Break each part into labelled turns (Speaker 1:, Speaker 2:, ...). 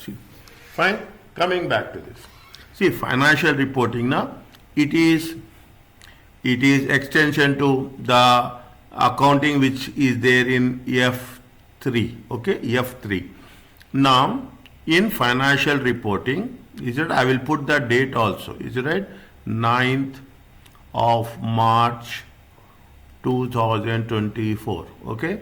Speaker 1: See, fine. Coming back to this. See, financial reporting now, it is extension to the accounting which is there in F3. Okay, F3. Now, in financial reporting, is it? I will put the date also. Is it right? 9th of March 2024. Okay.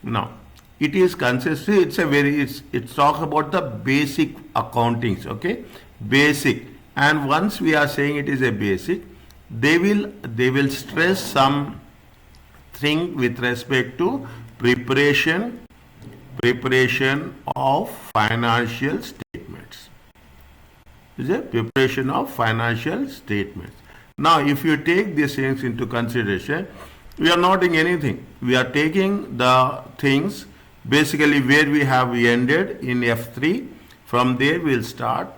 Speaker 1: Now, it is consistent. It talks about the basic accountings. Okay, basic. And once we are saying it is a basic, they will stress some thing with respect to preparation of financial statements. Is it preparation of financial statements? Now, if you take these things into consideration, we are not doing anything. We are taking the things basically where we have ended in F3. From there we'll start,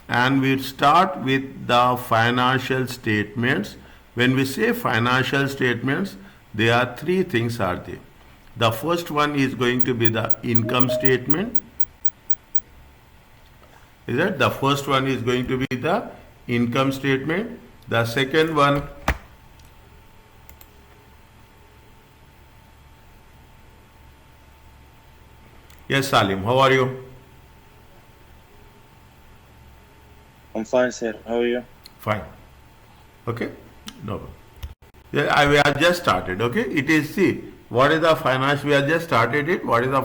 Speaker 1: and we'll start with the financial statements. When we say financial statements, there are three things are there. The first one is going to be the income statement. Is that the first one is going to be the income statement. The second one yes, Salim, how are you?
Speaker 2: I'm fine, sir. How are you?
Speaker 1: Fine. Okay, no problem. Yeah, we have just started. Okay, it is, see, what is the finance? We have just started it. What is the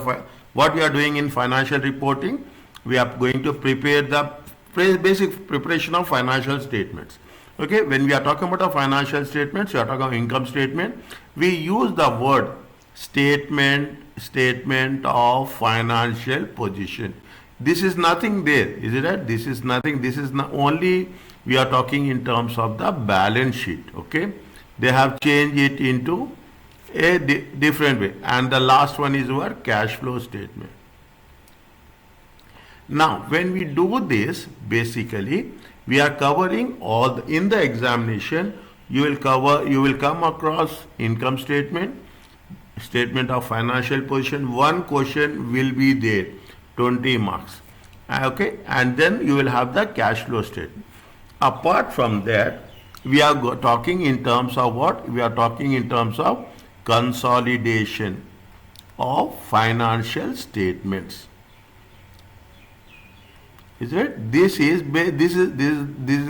Speaker 1: what we are doing in financial reporting? We are going to prepare the basic preparation of financial statements. Okay, when we are talking about the financial statements, we are talking about income statement. We use the word statement of financial position. This is nothing there, is it right? This is nothing. This is not only we are talking in terms of the balance sheet. Okay, they have changed it into a different way, and the last one is our cash flow statement. Now, when we do this, basically we are covering all in the examination. You will come across income statement of financial position. One question will be there, 20 marks. Okay, and then you will have the cash flow statement. Apart from that, we are talking in terms of what? We are talking in terms of consolidation of financial statements. Is it? This is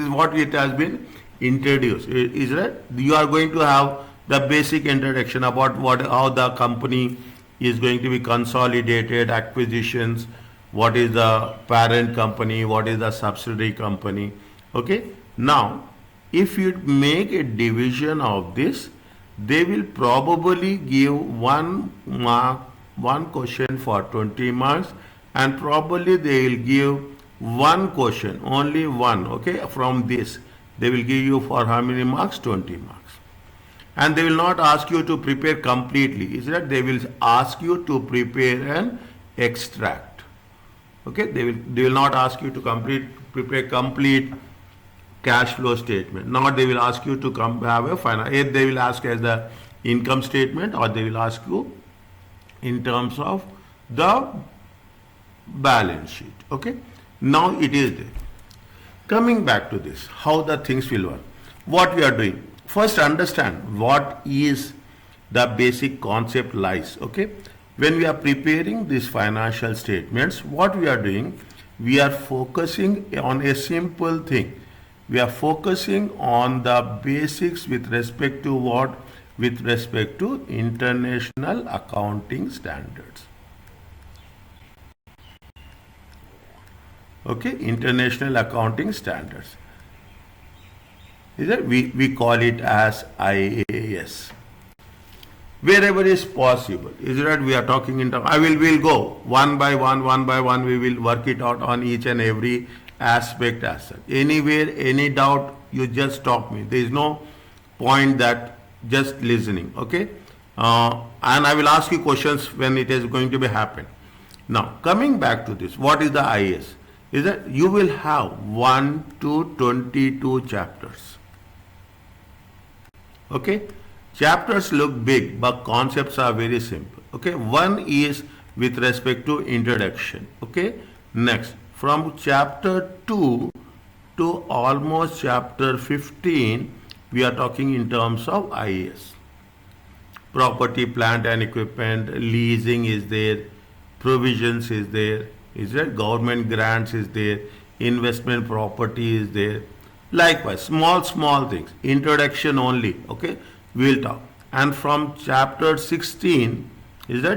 Speaker 1: what it has been introduced. Is it? You are going to have the basic introduction about how the company is going to be consolidated, acquisitions, what is the parent company, what is the subsidiary company. Okay. Now, if you make a division of this, they will probably give one question for 20 marks, and probably they will give one question, only one. Okay, from this they will give you for how many marks? 20 marks. And they will not ask you to prepare completely. Is that they will ask you to prepare an extract. Okay, they will not ask you to prepare complete cash flow statement. Not they will ask you to have a final. Either they will ask as the income statement, or they will ask you in terms of the balance sheet. Okay. Now it is there. Coming back to this, how the things will work. What we are doing. First, understand what is the basic concept lies. Okay. When we are preparing these financial statements, what we are doing, we are focusing on a simple thing. We are focusing on the basics with respect to what? With respect to international accounting standards. Okay, international accounting standards. Is that we call it as IAS. Wherever is possible, is that we are talking in terms. We'll go one by one. We will work it out on each and every aspect as such. Anywhere, any doubt, you just stop me. There is no point that just listening. Okay, and I will ask you questions when it is going to be happen. Now, coming back to this, what is the IAS? Is that you will have 1 to 22 chapters. Okay, chapters look big, but concepts are very simple. Okay, one is with respect to introduction. Okay, next from chapter 2 to almost chapter 15, we are talking in terms of IAS. Property, plant and equipment, leasing is there, provisions is there, government grants is there, investment property is there. Likewise, small things, introduction only, okay, we'll talk. And from chapter 16,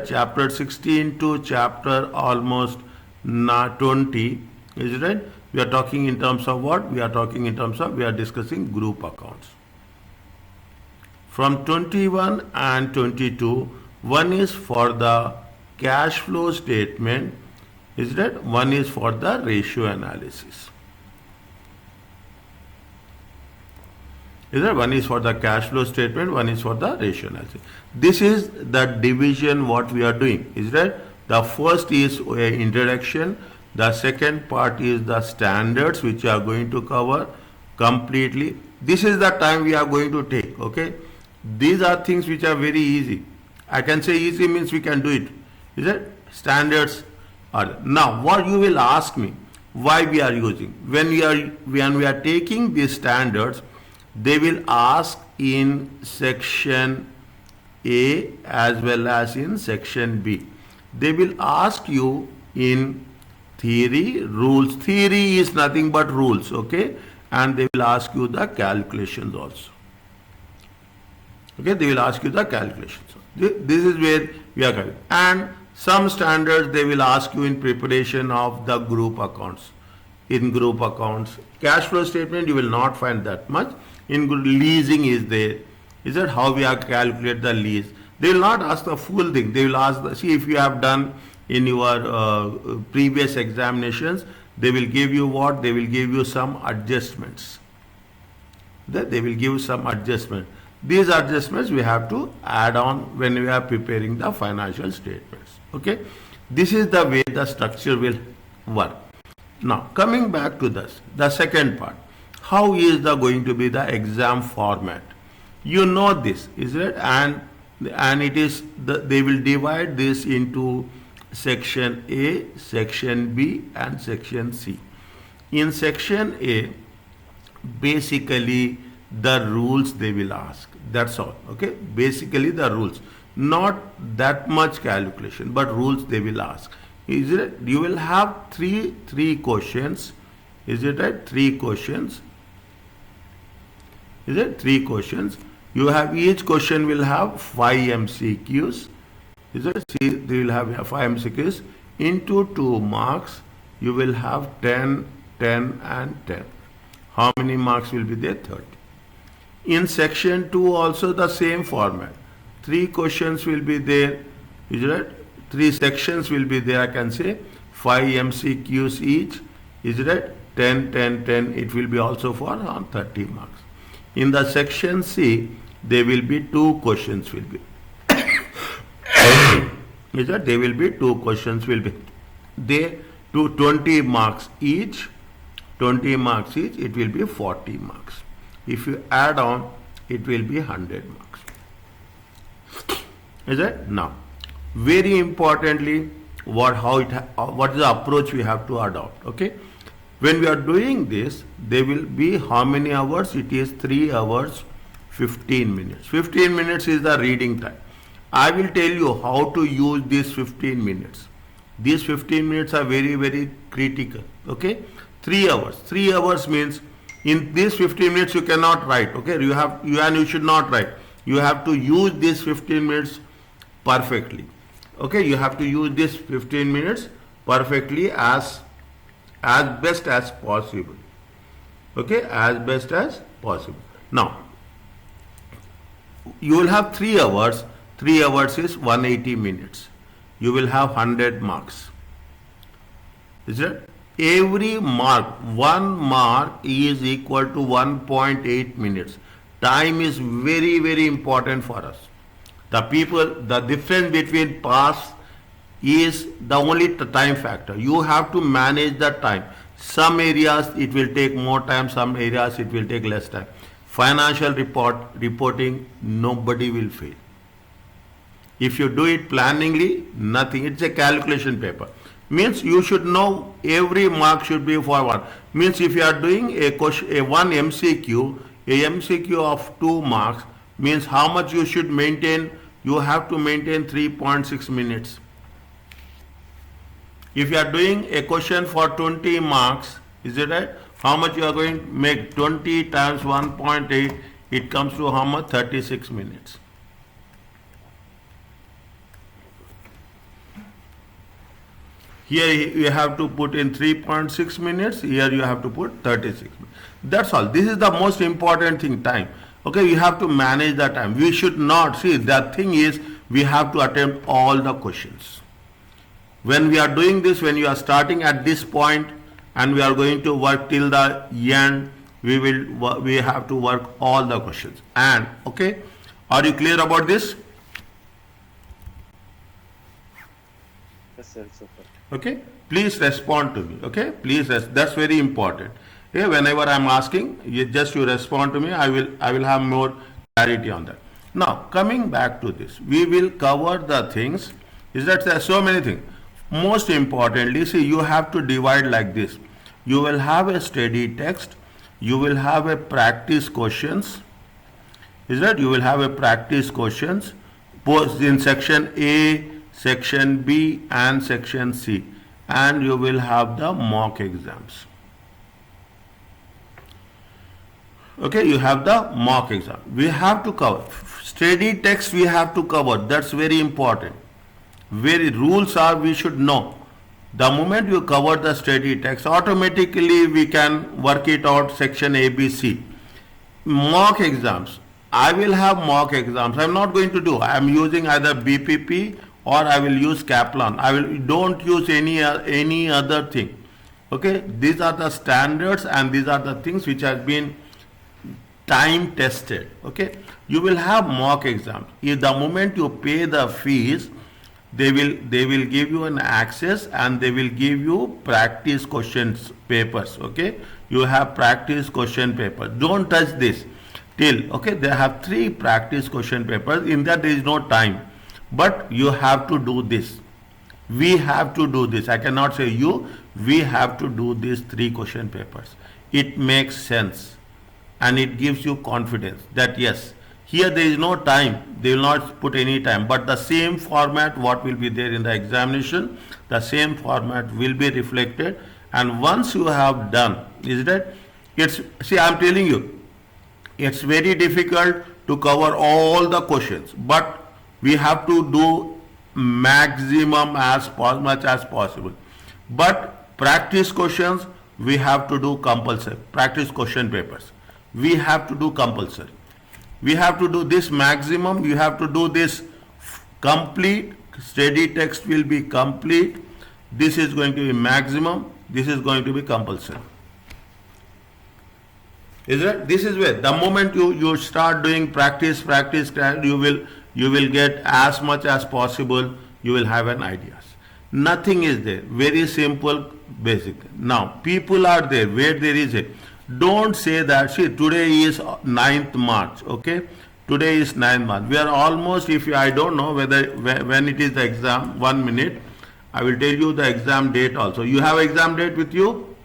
Speaker 1: chapter 16 to chapter almost 20, we are talking in terms of what? We are talking in terms of, we are discussing group accounts. From 21 and 22, one is for the cash flow statement, one is for the ratio analysis. One is for the cash flow statement, one is for the ratio analysis. This is the division what we are doing, The first is introduction, the second part is the standards which we are going to cover completely. This is the time we are going to take, okay? These are things which are very easy. I can say easy means we can do it. Standards are. Now, what you will ask me, why we are using? When we are taking these standards, they will ask in section A as well as in section B. They will ask you in theory, rules. Theory is nothing but rules, okay? And they will ask you the calculations also. Okay, they will ask you the calculations. This is where we are going. And some standards they will ask you in preparation of the group accounts. In group accounts, cash flow statement you will not find that much. In leasing is there. Is that how we are calculate the lease? They will not ask the full thing. They will ask see if you have done in your previous examinations. They will give you what? They will give you some adjustments. They will give some adjustment. These adjustments we have to add on when we are preparing the financial statements. Okay, this is the way the structure will work. Now coming back to this, the second part, how is going to be the exam format? You know this, is it? And it is they will divide this into section A, section B, and section C. In section A, basically the rules they will ask. That's all. Okay, basically the rules, not that much calculation, but rules they will ask. Is it? You will have three questions. Is it right? Three questions. Is it? Three questions. You have each question will have 5 MCQs. Is it? See, they will have 5 MCQs into 2 marks. You will have 10, 10, and 10. How many marks will be there? 30. In section 2 also the same format. 3 questions will be there. Is it? 3 sections will be there. I can say 5 MCQs each. Is it? 10, 10, 10. It will be also for 30 marks. In the section C, there will be 2 questions will be. Is that there will be 2 questions will be there to 20 marks each. 20 marks each. It will be 40 marks. If you add on, it will be 100 marks. Is it? Now, very importantly, what is the approach we have to adopt? Okay, when we are doing this, there will be how many hours? It is 3 hours 15 minutes. 15 minutes is the reading time. I will tell you how to use these 15 minutes. These 15 minutes are very, very critical. Okay, 3 hours. 3 hours means in these 15 minutes you cannot write. Okay, you should not write. You have to use these 15 minutes perfectly. Okay, you have to use this 15 minutes perfectly as best as possible. Okay, as best as possible. Now, you will have 3 hours. 3 hours is 180 minutes. You will have 100 marks. Is it? Every mark, 1 mark is equal to 1.8 minutes. Time is very, very important for us. The difference between pass is the only time factor. You have to manage the time. Some areas it will take more time, some areas it will take less time. Financial reporting, nobody will fail. If you do it planningly, nothing. It's a calculation paper. Means you should know every mark should be for one. Means if you are doing a question, a one MCQ, a MCQ of 2 marks, means how much you should maintain? You have to maintain 3.6 minutes. If you are doing a question for 20 marks, is it right? How much you are going to make? 20 times 1.8, it comes to how much? 36 minutes. Here you have to put in 3.6 minutes, here you have to put 36 minutes. That's all. This is the most important thing, time. Okay, you have to manage the time. We should not, see, the thing is, we have to attempt all the questions. When we are doing this, when you are starting at this point and we are going to work till the end, we have to work all the questions. And, okay, are you clear about this?
Speaker 2: Yes, sir. It's okay.
Speaker 1: Okay, please respond to me. Okay, please, that's very important. Okay, whenever I'm asking, you respond to me. I will have more clarity on that. Now, coming back to this, we will cover the things. Is that there are so many things. Most importantly, see, you have to divide like this. You will have a study text. You will have a practice questions. Is that you will have a practice questions post in section A, section B and section C, and you will have the mock exams. Okay, you have the mock exam. We have to cover study text, we have to cover. That's very important. Very rules are we should know. The moment you cover the study text, automatically we can work it out section A, B, C. Mock exams. I will have mock exams. I'm not going to do. I'm using either BPP or I will use Kaplan. Don't use any other thing. Okay, these are the standards and these are the things which have been time tested. Okay, you will have mock exams. If the moment you pay the fees, they will give you an access and they will give you practice questions papers. Okay, you have practice question papers. Don't touch this till. Okay, they have 3 practice question papers. In that there is no time. But you have to do this. We have to do this. I cannot say you. We have to do these 3 question papers. It makes sense. And it gives you confidence that yes, here there is no time. They will not put any time. But the same format what will be there in the examination, the same format will be reflected. And once you have done, is that, see, I am telling you, it's very difficult to cover all the questions. But we have to do maximum as much as possible. But practice questions we have to do compulsory. Practice question papers we have to do compulsory. We have to do this maximum. You have to do this complete. Study text will be complete. This is going to be maximum. This is going to be compulsory. Is it? This is where the moment you start doing practice, you will get as much as possible. You will have an idea. Nothing is there. Very simple, basic. Now, people are there where there is it. Don't say that, see, today is 9th March, okay? Today is 9th March. We are almost, I don't know when it is the exam, 1 minute. I will tell you the exam date also. You have exam date with you?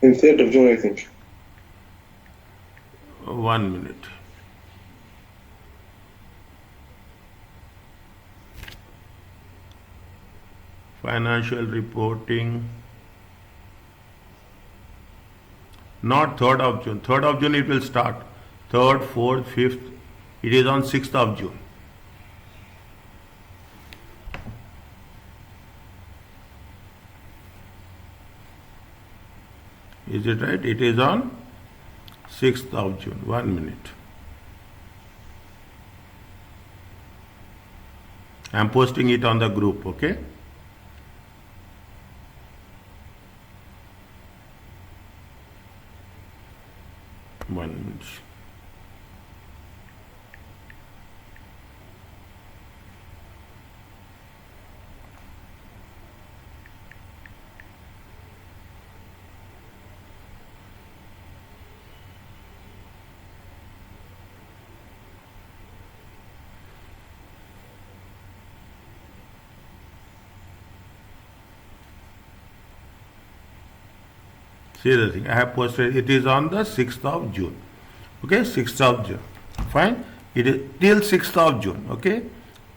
Speaker 3: In 3rd of June, I think.
Speaker 1: 1 minute. Financial reporting. Not 3rd of June. 3rd of June it will start. 3rd, 4th, 5th. It is on 6th of June. Is it right? It is on 6th of June. 1 minute. I am posting it on the group, okay? One minute. See the thing, I have posted, it is on the 6th of June. Okay, 6th of June. Fine. It is till 6th of June. Okay,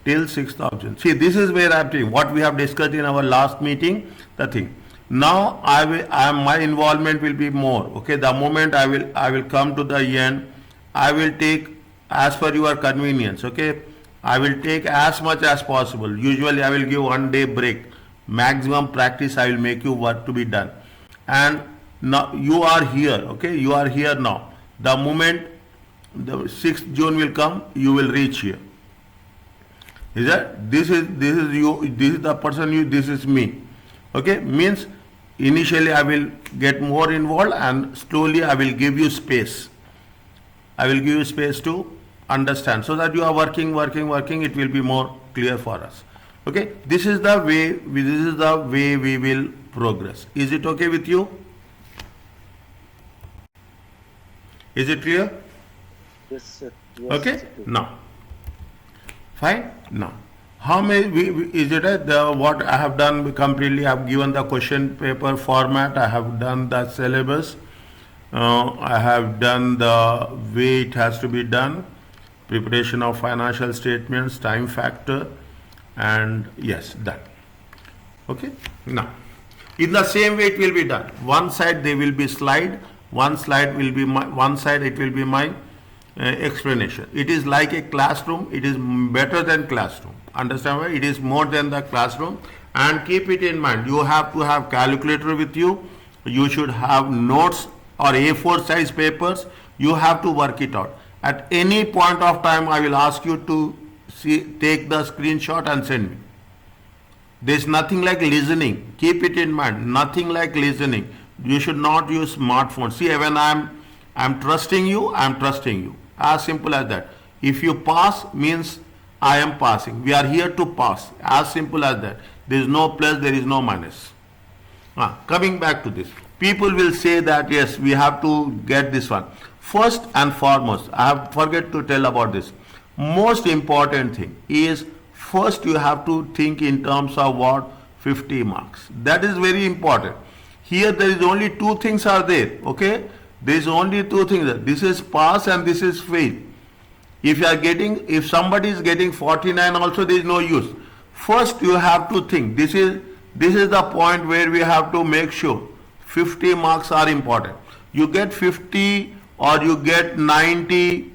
Speaker 1: till 6th of June. See, this is where I am doing what we have discussed in our last meeting. The thing. Now my involvement will be more. Okay, the moment I will come to the end, I will take as per your convenience. Okay, I will take as much as possible. Usually I will give 1 day break. Maximum practice I will make you work to be done. And now you are here. Okay, you are here now. The moment the 6th June will come, you will reach here. Is that this is you, this is the person you, this is me. Okay, means initially I will get more involved and slowly I will give you space. I will give you space to understand so that you are working, it will be more clear for us. Okay, this is the way we will progress. Is it okay with you? Is it clear?
Speaker 2: Yes, sir. Yes,
Speaker 1: Okay,
Speaker 2: sir.
Speaker 1: now fine. Now how many is it what I have done completely? I have given the question paper format, I have done the syllabus, I have done the way it has to be done, preparation of financial statements, time factor, and yes, done. Okay, now in the same way it will be done. One side they will be slide, one side will be my explanation. It is like a classroom. It is better than classroom. Understand why? It is more than the classroom. And keep it in mind. You have to have calculator with you. You should have notes or A4 size papers. You have to work it out. At any point of time, I will ask you to take the screenshot and send me. There is nothing like listening. Keep it in mind. Nothing like listening. You should not use smartphone. See, when I'm trusting you, I'm trusting you. As simple as that. If you pass, means I am passing. We are here to pass. As simple as that. There is no plus, there is no minus. Coming back to this. People will say that yes, we have to get this one. First and foremost, I have forget to tell about this. Most important thing is first you have to think in terms of what? 50 marks. That is very important. Here there is only two things are there. Okay? There is only two things. This is pass and this is fail. If somebody is getting 49 also, there is no use. First you have to think. This is the point where we have to make sure 50 marks are important. You get 50 or you get 90,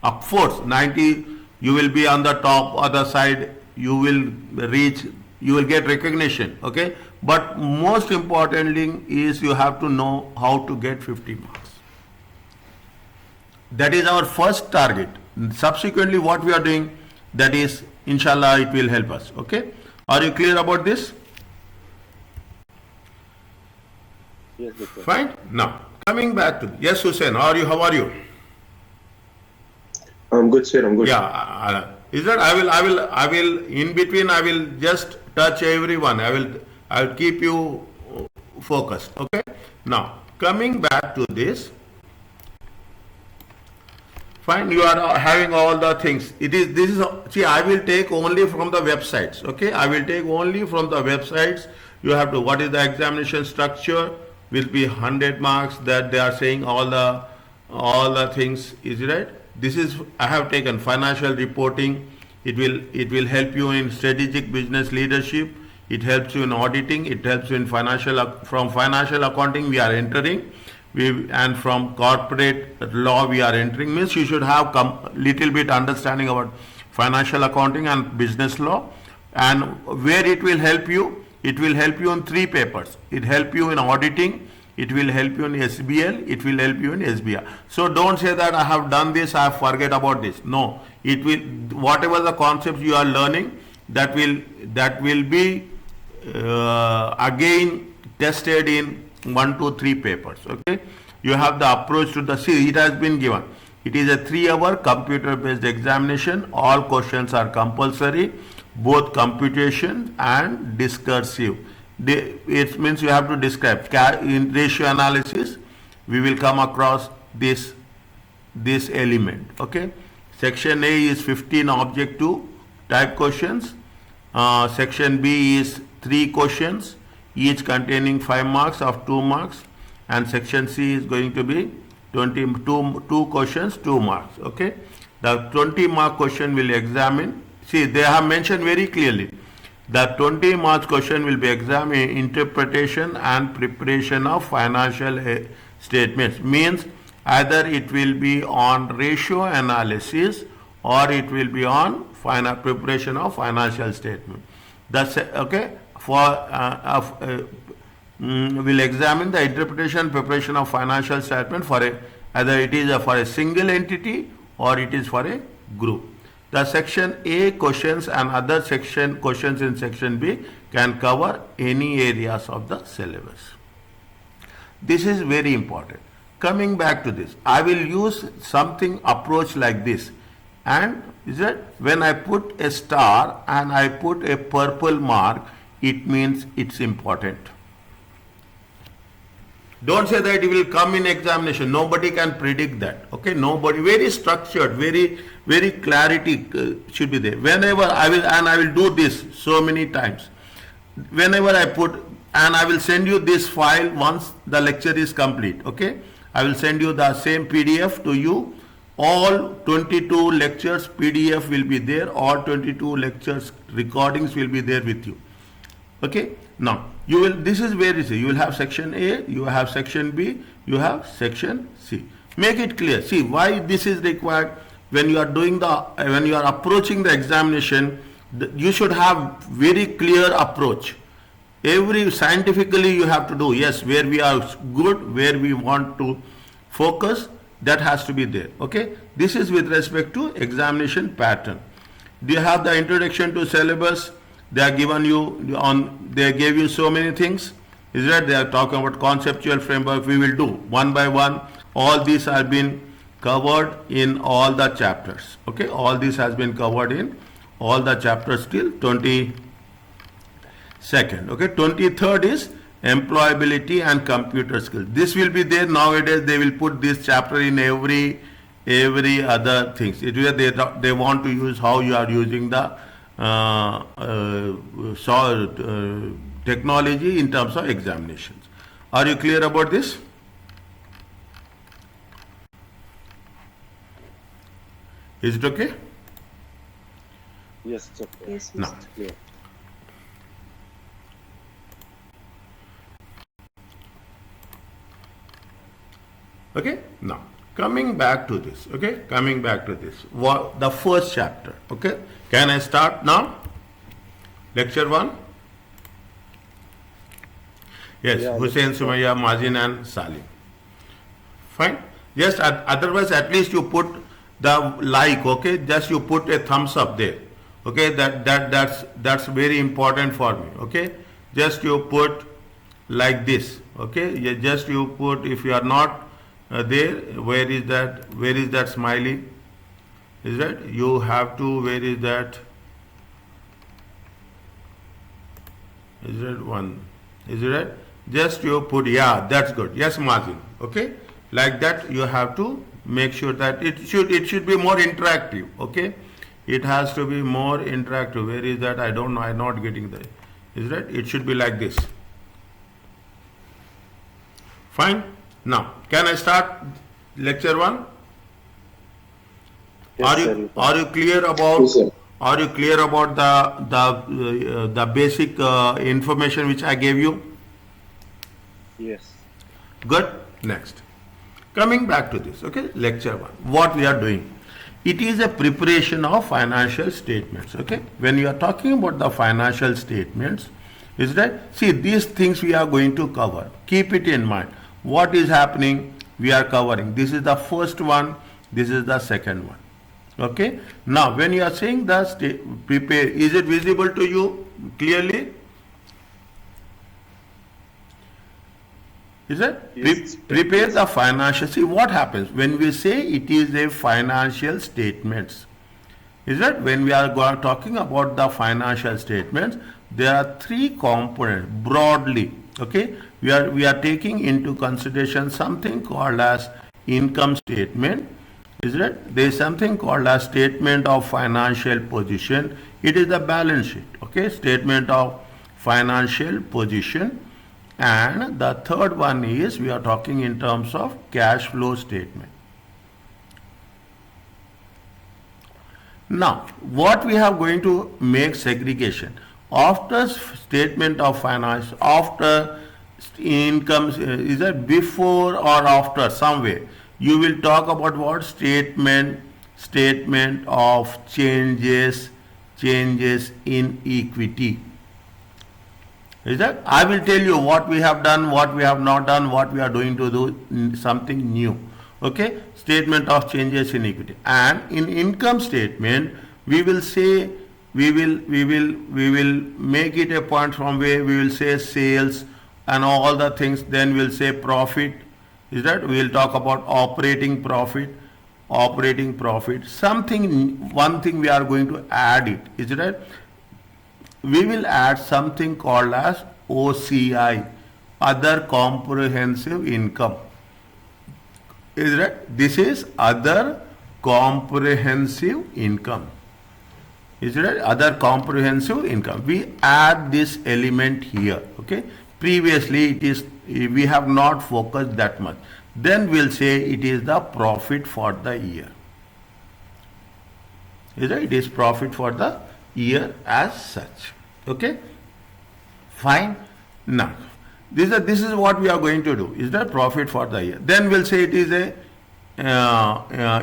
Speaker 1: of course 90 you will be on the top other side, you will get recognition. Okay, but most important thing is you have to know how to get 50 marks. That is our first target. Subsequently what we are doing, that is inshallah it will help us. Okay, are you clear about this?
Speaker 2: Yes, doctor.
Speaker 1: Fine. Now coming back to yes, Hussein, how are you?
Speaker 3: I'm good, sir. I'm good.
Speaker 1: Yeah, is that I will in between I will just touch everyone. I will keep you focused. Okay. Now coming back to this. Fine, you are having all the things. See, I will take only from the websites. Okay, I will take only from the websites. You have to, what is the examination structure? Will be 100 marks, that they are saying all the things, is it right? This is, I have taken financial reporting. It will help you in strategic business leadership. It helps you in auditing. It helps you in from financial accounting we are entering. And from corporate law we are entering, means you should have little bit understanding about financial accounting and business law. And where it will help you in 3 papers. It help you in auditing, it will help you in SBL, it will help you in SBI. So don't say that I have done this, I have forget about this. No, it will, whatever the concepts you are learning, that will be again tested in 1 to 3 papers. Okay, you have the approach to the, see, it has been given. It is a 3-hour computer based examination. All questions are compulsory, both computation and discursive. It means you have to describe in ratio analysis. We will come across this element. Okay, section A is 15 objective type questions. Section B is 3 questions, each containing 5 marks of 2 marks, and section C is going to be 2 questions, 2 marks. Okay, the 20 mark question will examine. See, they have mentioned very clearly. The 20 marks question will be examined interpretation and preparation of financial statements. Means either it will be on ratio analysis or it will be on preparation of financial statement. That's okay. Will examine the interpretation preparation of financial statement for either it is for a single entity or it is for a group. The section A questions and other section questions in section B can cover any areas of the syllabus. This is very important. Coming back to this, I will use something approach like this, and is that when I put a star and I put a purple mark, it means it's important. Don't say that it will come in examination. Nobody can predict that. Okay, nobody. Very structured, very clarity should be there. Whenever I will do this so many times. Whenever I put, and I will send you this file once the lecture is complete. Okay, I will send you the same PDF to you. All 22 lectures PDF will be there. All 22 lectures recordings will be there with you. Okay. Now you will. This is where you will have section A, you have section B, you have section C. Make it clear. See why this is required when you are doing when you are approaching the examination. You should have very clear approach. Every scientifically you have to do. Yes, where we are good, where we want to focus, that has to be there. Okay. This is with respect to examination pattern. Do you have the introduction to syllabus? They are given you they gave you so many things. Is that they are talking about conceptual framework. We will do one by one. All these have been covered in all the chapters. Okay, all this has been covered in all the chapters till 22nd. Okay, 23rd is employability and computer skills. This will be there nowadays. They will put this chapter in every other things. It will they want to use how you are using the technology in terms of examinations. Are you clear about this? Is it okay?
Speaker 2: Yes, it's okay.
Speaker 4: Yes,
Speaker 1: No.
Speaker 4: Mr.
Speaker 2: Clear.
Speaker 1: Okay. Now coming back to this. Okay, coming back to this. What the first chapter? Okay. Can I start now? Lecture 1? Yes,
Speaker 2: Yeah,
Speaker 1: Hussein, Sumaya, Mazin and Salim. Fine. Yes, otherwise at least you put the like, okay? Just you put a thumbs up there. Okay, that's very important for me. Okay? Just you put like this. Okay? Just you put, if you are not there, where is that smiley? Is that you have to, where is that? Is that one? Is it right? Just you put, yeah, that's good. Yes, Mazin. Okay? Like that you have to make sure that it should be more interactive. Okay? It has to be more interactive. Where is that? I don't know. I'm not getting that. Is that? It should be like this. Fine? Now, can I start lecture 1?
Speaker 2: Yes, sir,
Speaker 1: Are you clear about
Speaker 3: Yes, sir.
Speaker 1: are you clear about the basic information which I gave you?
Speaker 2: Yes.
Speaker 1: Good. Next, coming back to this. Okay, lecture 1. What we are doing? It is a preparation of financial statements. Okay, when you are talking about the financial statements, is that, see, these things we are going to cover. Keep it in mind. What is happening? We are covering. This is the first one. This is the second one. Okay. Now, when you are saying the prepare, is it visible to you clearly? Is it?
Speaker 2: Yes.
Speaker 1: Prepare the financial. See what happens when we say it is a financial statements. Is that when we are talking about the financial statements, there are 3 components broadly. Okay, we are taking into consideration something called as income statement. Is it? There is something called as statement of financial position. It is the balance sheet. Okay, statement of financial position. And the third one is we are talking in terms of cash flow statement. Now, what we have going to make segregation after statement of finance, after income, is that before or after somewhere you will talk about what statement of changes in equity. Is that I will tell you what we have done, what we have not done, what we are going to do, something new. Okay, statement of changes in equity. And in income statement we will say we will make it a point from where we will say sales and all the things, then we'll say profit. Is that we will talk about operating profit, something, one thing we are going to add it, is that we will add something called as OCI, other comprehensive income. Is that this is other comprehensive income. Is it right? Other comprehensive income. We add this element here. Okay. Previously it is, we have not focused that much. Then we'll say it is the profit for the year. Is it? It is profit for the year as such. Okay. Fine. Now this is what we are going to do. Is that profit for the year? Then we'll say it is a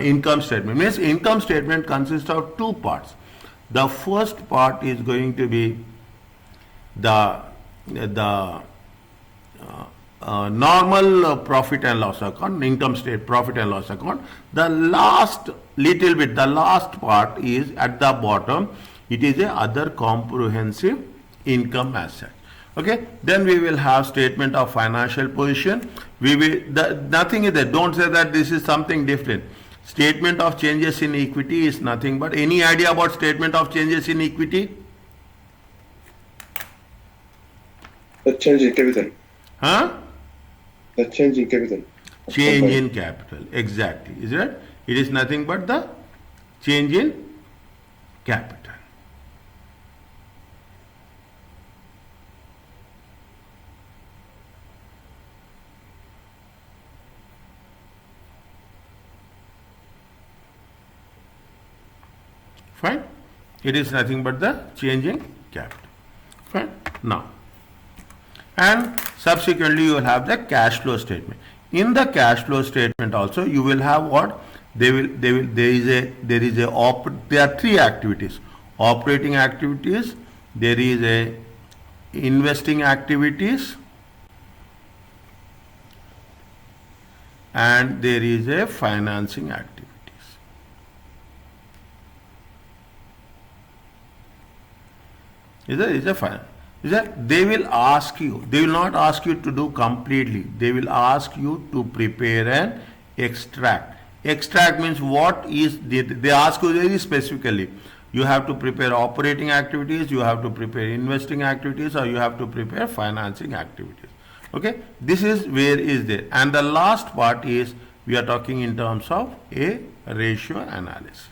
Speaker 1: income statement. Means income statement consists of two parts. The first part is going to be the normal profit and loss account, income statement, profit and loss account. The last little bit, the last part is at the bottom. It is a other comprehensive income asset. Okay. Then we will have statement of financial position. We will nothing is there. Don't say that this is something different. Statement of changes in equity is nothing but, any idea about statement of changes in equity?
Speaker 3: The change in capital.
Speaker 1: Huh?
Speaker 3: The change in capital.
Speaker 1: Change in capital. Exactly. Is it? It is nothing but the change in capital. Fine. It is nothing but the change in capital. Fine. Now, and subsequently you will have the cash flow statement. In the cash flow statement also you will have what? There are three activities. Operating activities, there is a investing activities, and there is a financing activity. Is a fine. Is that they will ask you, they will not ask you to do completely. They will ask you to prepare an extract. Extract means what is, they ask you very specifically. You have to prepare operating activities, you have to prepare investing activities, or you have to prepare financing activities. Okay. This is where is there. And the last part is we are talking in terms of a ratio analysis.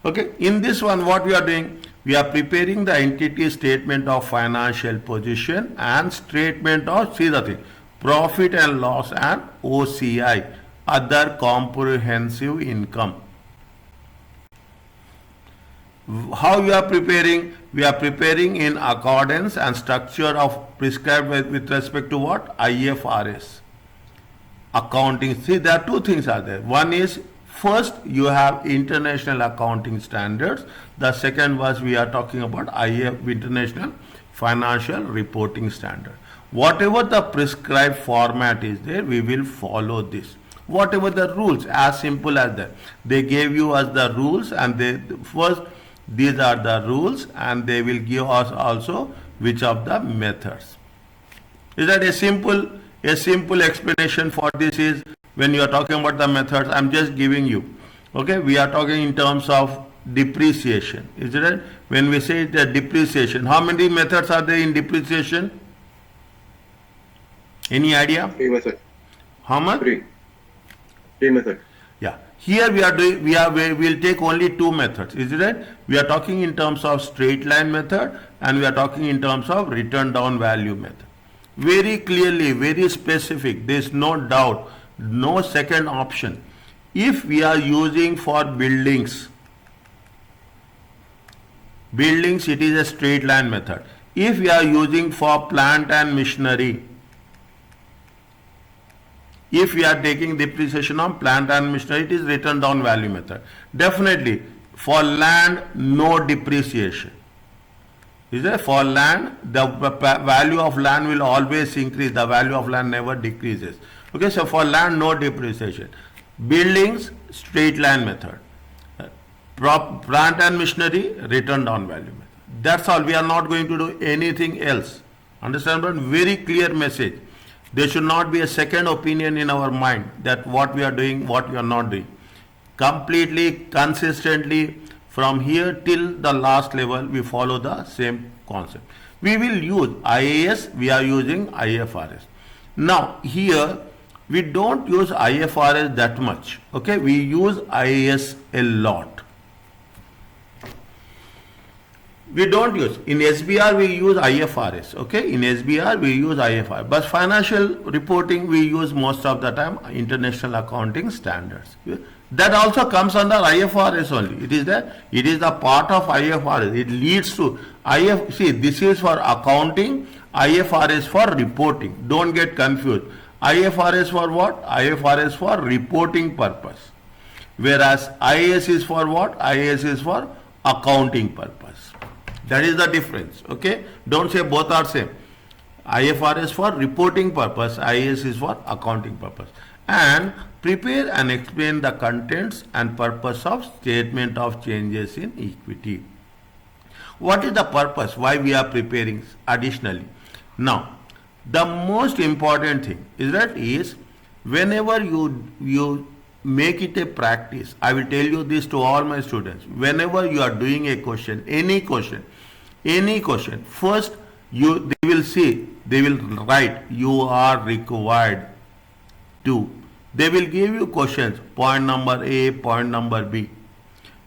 Speaker 1: Okay. In this one, what we are doing? We are preparing the entity statement of financial position and statement of, see the thing, profit and loss and OCI, other comprehensive income. How we are preparing? We are preparing in accordance and structure of prescribed with respect to what? IFRS. Accounting. See, there are two things are there. One is, first you have international accounting standards. The second was we are talking about international financial reporting standard. Whatever the prescribed format is there, we will follow this. Whatever the rules, as simple as that. They gave you as the rules, and they first these are the rules, and they will give us also which of the methods. Is that a simple explanation for this is when you are talking about the methods? I'm just giving you. Okay, we are talking in terms of depreciation. Is it right? When we say the depreciation, how many methods are there in depreciation? Any idea?
Speaker 3: 3 methods.
Speaker 1: How much?
Speaker 3: 3 methods.
Speaker 1: Yeah. Here we are doing, we will take only 2 methods. Is it right? We are talking in terms of straight line method, and we are talking in terms of written down value method. very clearly, very specific. There is no doubt, no second option. If we are using for buildings, it is a straight line method. If we are using for plant and machinery, if we are taking depreciation on plant and machinery, it is written down value method. Definitely, for land, no depreciation. Is there? For land, the value of land will always increase. The value of land never decreases. Okay, so for land, no depreciation. Buildings, straight line method. Plant and machinery, written down value method. That's all. We are not going to do anything else. Understand? But very clear message. There should not be a second opinion in our mind that what we are doing, what we are not doing. Completely, consistently, from here till the last level, we follow the same concept. We will use IAS, we are using IFRS. Now, here, we don't use IFRS that much. Okay, we use IAS a lot. We don't use. In SBR, we use IFRS. Okay, in SBR, we use IFRS. But financial reporting, we use most of the time International Accounting Standards. That also comes under IFRS only. It is the part of IFRS. It leads to see, this is for accounting, IFRS for reporting. Don't get confused. IFRS for what? IFRS for reporting purpose. Whereas IAS is for what? IAS is for accounting purpose. That is the difference. Okay? Don't say both are same. IFRS for reporting purpose, IAS is for accounting purpose. And prepare and explain the contents and purpose of statement of changes in equity. What is the purpose? Why we are preparing additionally? Now, the most important thing is whenever you make it a practice, I will tell you this to all my students. Whenever you are doing a question, any question, first they will write, you are required to. They will give you questions, point number A, point number B.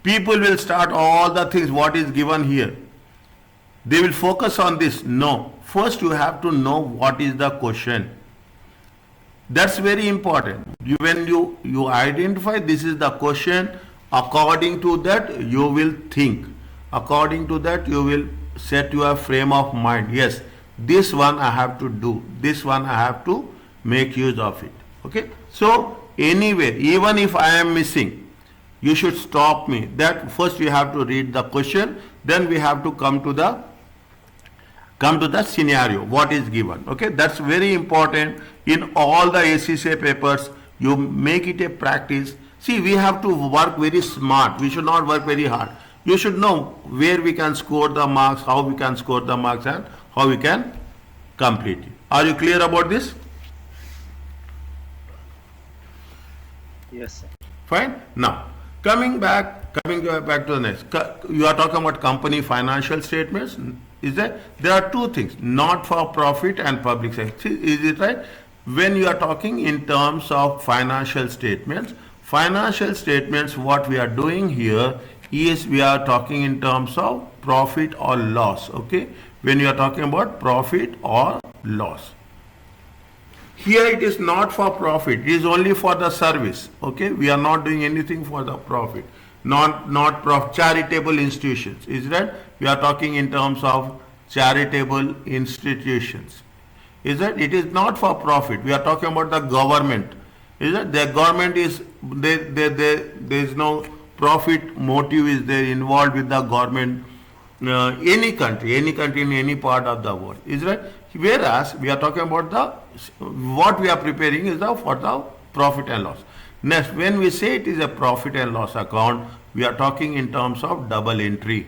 Speaker 1: People will start all the things what is given here. They will focus on this. No. First you have to know what is the question. That's very important. When you identify this is the question, according to that you will think. According to that you will set your frame of mind. Yes, this one I have to do. This one I have to make use of it. Okay. So anyway, even if I am missing, you should stop me. That first you have to read the question, then we have to come to the scenario, what is given. Okay, that's very important. In all the ACCA papers, you make it a practice. See, we have to work very smart. We should not work very hard. You should know where we can score the marks, how we can score the marks, and how we can complete it. Are you clear about this?
Speaker 2: Yes, sir.
Speaker 1: Fine. Now, coming back to the next. You are talking about company financial statements. There are two things: not for profit and public sector. Is it right? When you are talking in terms of financial statements, what we are doing here is we are talking in terms of profit or loss. Okay, when you are talking about profit or loss. Here it is not for profit, it is only for the service. Okay, we are not doing anything for the profit. Not charitable institutions. Is that we are talking in terms of charitable institutions. Is that it is not for profit. We are talking about the government. Is that the government is there is no profit motive is there involved with the government. Any country in any part of the world. Is that whereas we are talking about what we are preparing is for the profit and loss. Next, when we say it is a profit and loss account, we are talking in terms of double entry.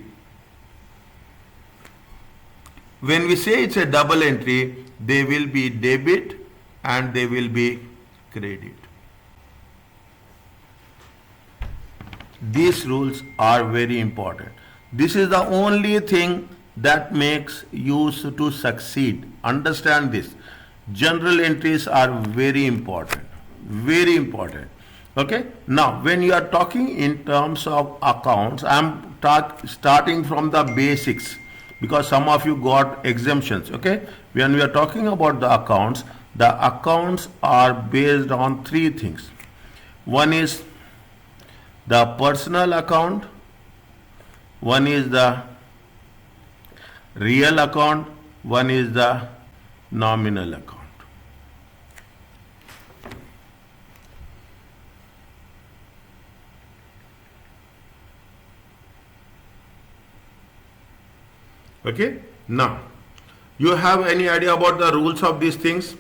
Speaker 1: When we say it's a double entry, they will be debit and they will be credit. These rules are very important. This is the only thing that makes you to succeed. Understand this. General entries are very important. Very important. Okay. Now, when you are talking in terms of accounts, I am starting from the basics. because some of you got exemptions. Okay, when we are talking about the accounts are based on three things. One is the personal account, one is the real account, one is the nominal account. Okay, now you have any idea about the rules of these things?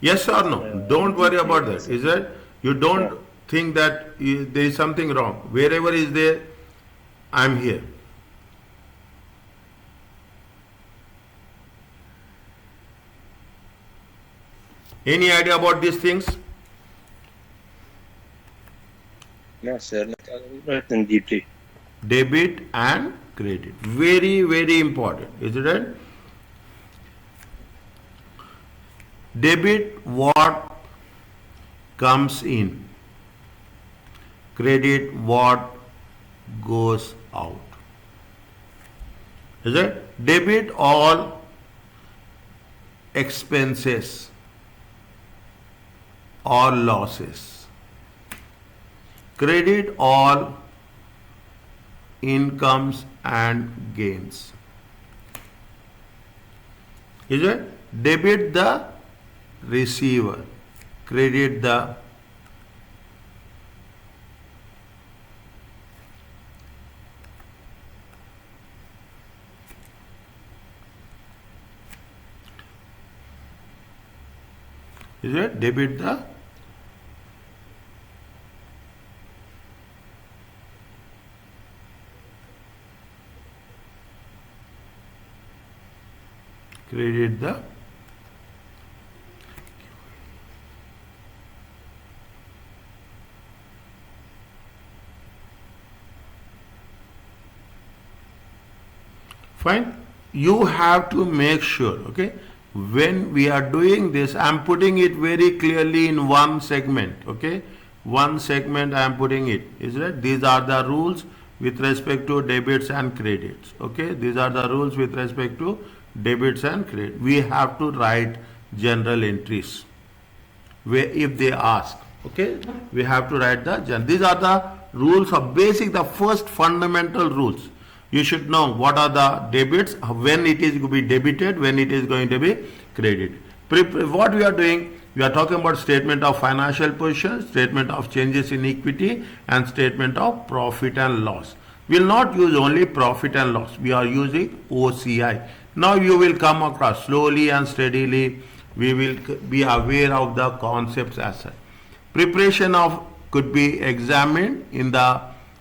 Speaker 1: Yes or no? Don't worry about that. Is that you don't
Speaker 2: Yeah.
Speaker 1: think that there is something wrong. Wherever is there, I'm here. Any idea about these things?
Speaker 2: No, sir. Not deeply.
Speaker 1: Debit and credit. Very, very important. Is it right? Debit what comes in. Credit what goes out. Is it? Debit all expenses or losses. Credit all incomes and gains. Is it? Debit the receiver, credit the is it? Debit the credit the fine. You have to make sure, okay, when we are doing this, I'm putting it very clearly in one segment, okay, one segment I am putting it, is that these are the rules with respect to debits and credits, okay, these are the rules with respect to debits and credit. We have to write general entries where if they ask, okay, we have to write these are the rules of basic, the first fundamental rules. You should know what are the debits, when it is going to be debited, when it is going to be credited. What we are doing, we are talking about statement of financial position, statement of changes in equity, and statement of profit and loss. We will not use only profit and loss, we are using OCI. Now you will come across slowly and steadily, we will be aware of the concepts as such. Preparation of could be examined in the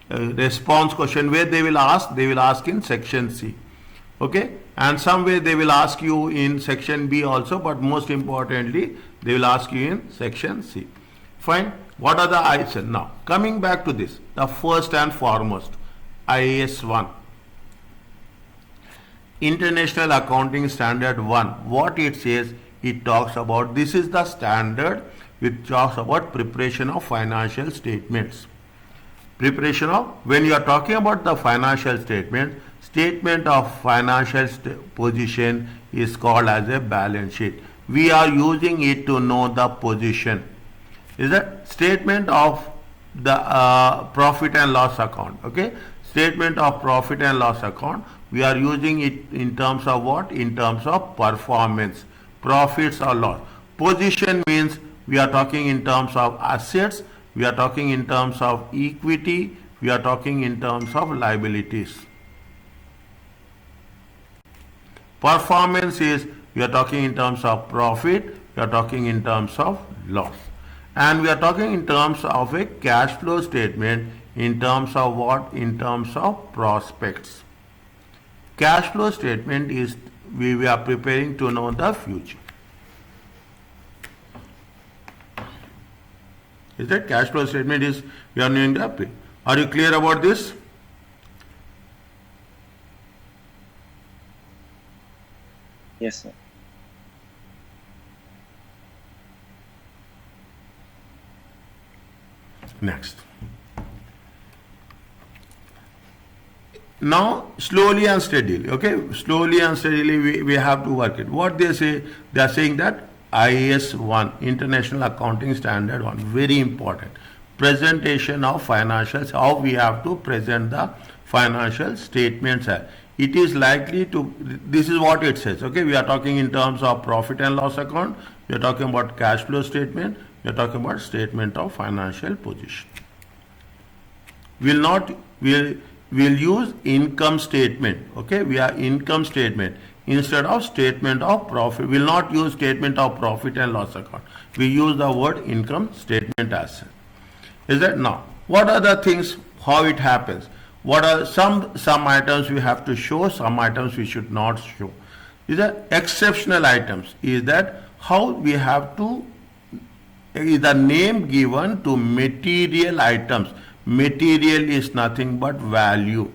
Speaker 1: response question where they will ask in section C, okay, and somewhere they will ask you in section B also, but most importantly they will ask you in section C. Fine. What are the IAS? Now coming back to this, the first and foremost, IAS 1, International Accounting Standard 1, what it says, it talks about, this is the standard which talks about preparation of financial statements. Preparation of, when you are talking about the financial statement, statement of financial position is called as a balance sheet. We are using it to know the position. Is that statement of the profit and loss account, okay? Statement of profit and loss account, we are using it in terms of what? In terms of performance, profits or loss. Position means we are talking in terms of assets, we are talking in terms of equity, we are talking in terms of liabilities. Performance is we are talking in terms of profit, we are talking in terms of loss. And we are talking in terms of a cash flow statement in terms of what? In terms of prospects. Cash flow statement is we are preparing to know the future. Is that cash flow statement is we are knowing the. Are you clear about this?
Speaker 2: Yes, sir.
Speaker 1: Next. Now, slowly and steadily, okay, slowly and steadily we have to work it. What they say, they are saying that IAS 1, International Accounting Standard 1, very important. Presentation of financials, how we have to present the financial statements. It is likely to, this is what it says, okay, we are talking in terms of profit and loss account, we are talking about cash flow statement, we are talking about statement of financial position. Will not, will use income statement, okay, we are income statement instead of statement of profit. Will not use statement of profit and loss account, we use the word income statement as such. Is that? Now what are the things, how it happens, what are some items we have to show, some items we should not show. Is that exceptional items, is that how we have to, is the name given to material items. Material is nothing but value.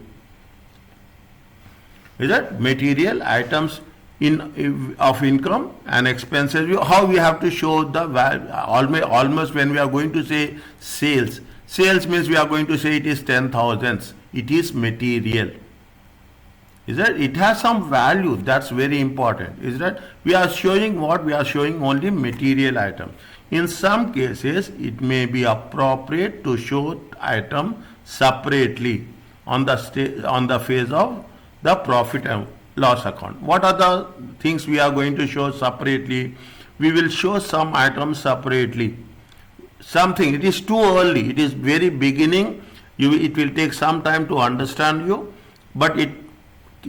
Speaker 1: Is that material items in of income and expenses? How we have to show the value? Almost when we are going to say sales, sales means we are going to say it is 10,000. It is material. Is that it has some value? That's very important. Is that we are showing what? We are showing only material items. In some cases, it may be appropriate to show item separately on the phase of the profit and loss account. What are the things we are going to show separately? We will show some items separately. Something, it is too early, it is very beginning, it will take some time to understand you, but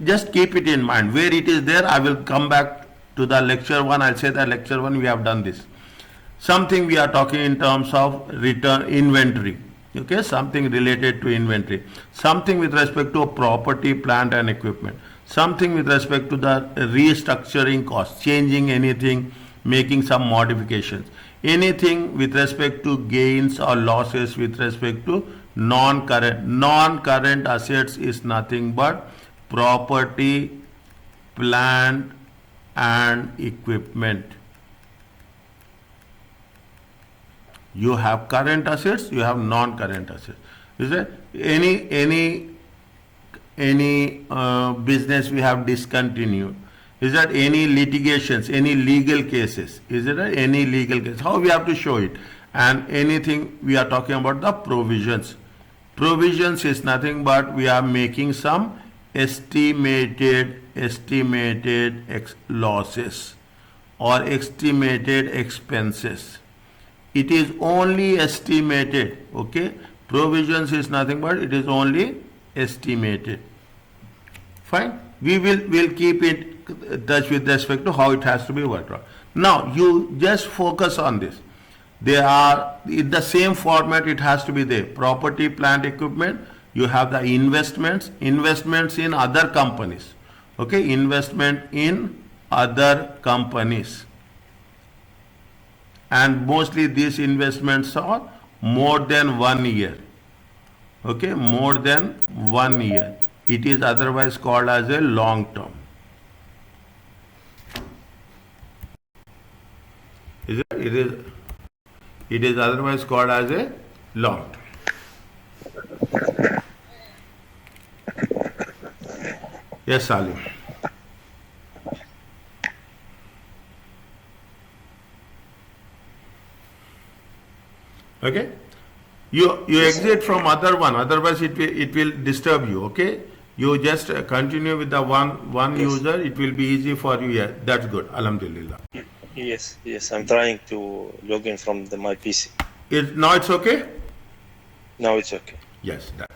Speaker 1: just keep it in mind. Where it is there, I will come back to the lecture 1, I'll say that lecture 1 we have done this. Something we are talking in terms of return inventory, okay, something related to inventory, something with respect to property, plant and equipment, something with respect to the restructuring costs, changing anything, making some modifications, anything with respect to gains or losses with respect to non-current assets is nothing but property, plant and equipment. You have current assets, you have non-current assets. Is there any business we have discontinued? Is there any litigations, any legal cases? Is there any legal case? How we have to show it? And anything we are talking about the provisions. Provisions is nothing but we are making some estimated losses or estimated expenses. It is only estimated, okay? Provisions is nothing but it is only estimated. Fine? We'll keep it touch with respect to how it has to be worked out. Now you just focus on this. They are in the same format, it has to be there. Property, plant, equipment, you have the investments in other companies. Okay, investment in other companies. And mostly these investments are more than 1 year. Okay, more than 1 year. It is otherwise called as a long term. It is otherwise called as a long term. Yes, Salim. Okay, you exit from other one, otherwise it will disturb you. Okay, you just continue with the one user, it will be easy for you. Yeah, that's good. Alhamdulillah.
Speaker 2: Yes, I'm trying to log in from my PC.
Speaker 1: Now it's okay.
Speaker 2: Now it's okay.
Speaker 1: Yes, that.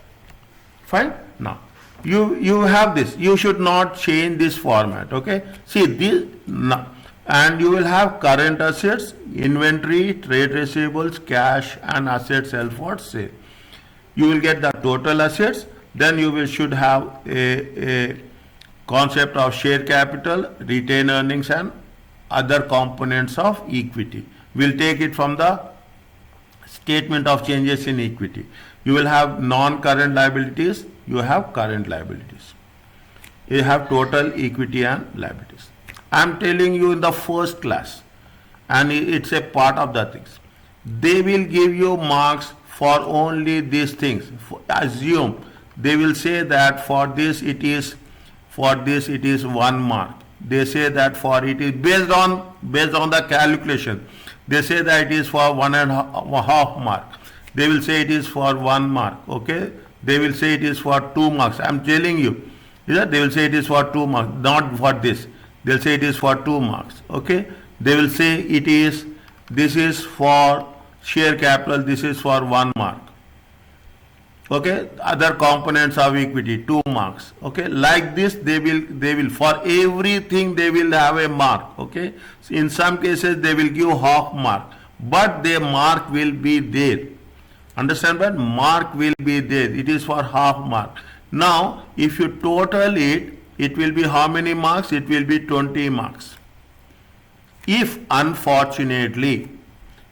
Speaker 1: Fine. Now you have this. You should not change this format. Okay. See this now. And you will have current assets, inventory, trade receivables, cash and assets held for sale. You will get the total assets, then should have a concept of share capital, retained earnings and other components of equity. We'll take it from the statement of changes in equity. You will have non-current liabilities, you have current liabilities. You have total equity and liabilities. I am telling you in the first class, and it's a part of the things. They will give you marks for only these things. Assume they will say that for this it is 1 mark. They say that for it is based on the calculation. They say that it is for 1.5 mark. They will say it is for 1 mark. Okay. They will say it is for 2 marks. I am telling you. They will say it is for 2 marks, not for this. They will say it is for 2 marks. Okay. They will say this is for share capital, this is for 1 mark. Okay, other components of equity 2 marks. Okay, like this they will for everything they will have a mark. Okay, so in some cases they will give half mark, but their mark will be there. Understand that? Mark will be there. It is for half mark. Now if you total it will be how many marks? It will be 20 marks. If unfortunately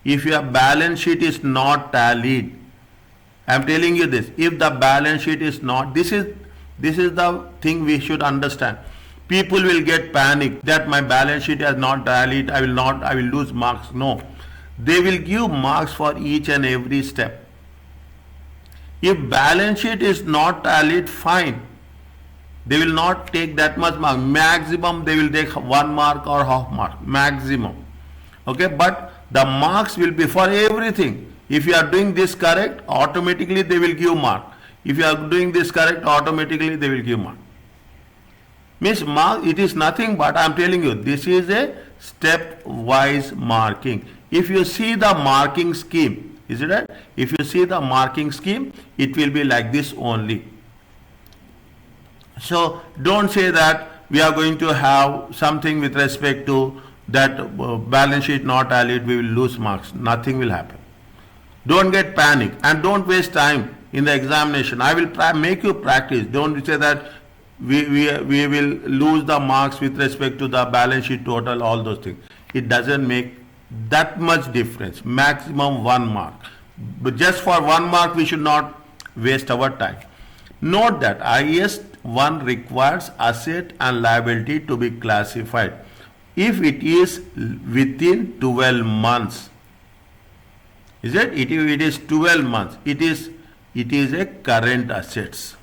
Speaker 1: if your balance sheet is not tallied, I am telling you this, if the balance sheet is not, this is the thing we should understand. People will get panic that my balance sheet has not tallied, I will lose marks. No. They will give marks for each and every step. If balance sheet is not tallied, fine. They will not take that much mark. Maximum they will take 1 mark or half mark. Maximum. Okay, but the marks will be for everything. If you are doing this correct, automatically they will give mark. If you are doing this correct, automatically they will give mark. Means mark, it is nothing but I am telling you, this is a step-wise marking. If you see the marking scheme, is it right? If you see the marking scheme, it will be like this only. So don't say that we are going to have something with respect to that balance sheet not tallied, we will lose marks. Nothing will happen. Don't get panic and don't waste time in the examination. I will make you practice. Don't say that we will lose the marks with respect to the balance sheet total, all those things. It doesn't make that much difference. Maximum 1 mark. But just for 1 mark, we should not waste our time. Note that IAS 1 requires asset and liability to be classified if it is within 12 months. Is it? It is 12 months. It is a current assets.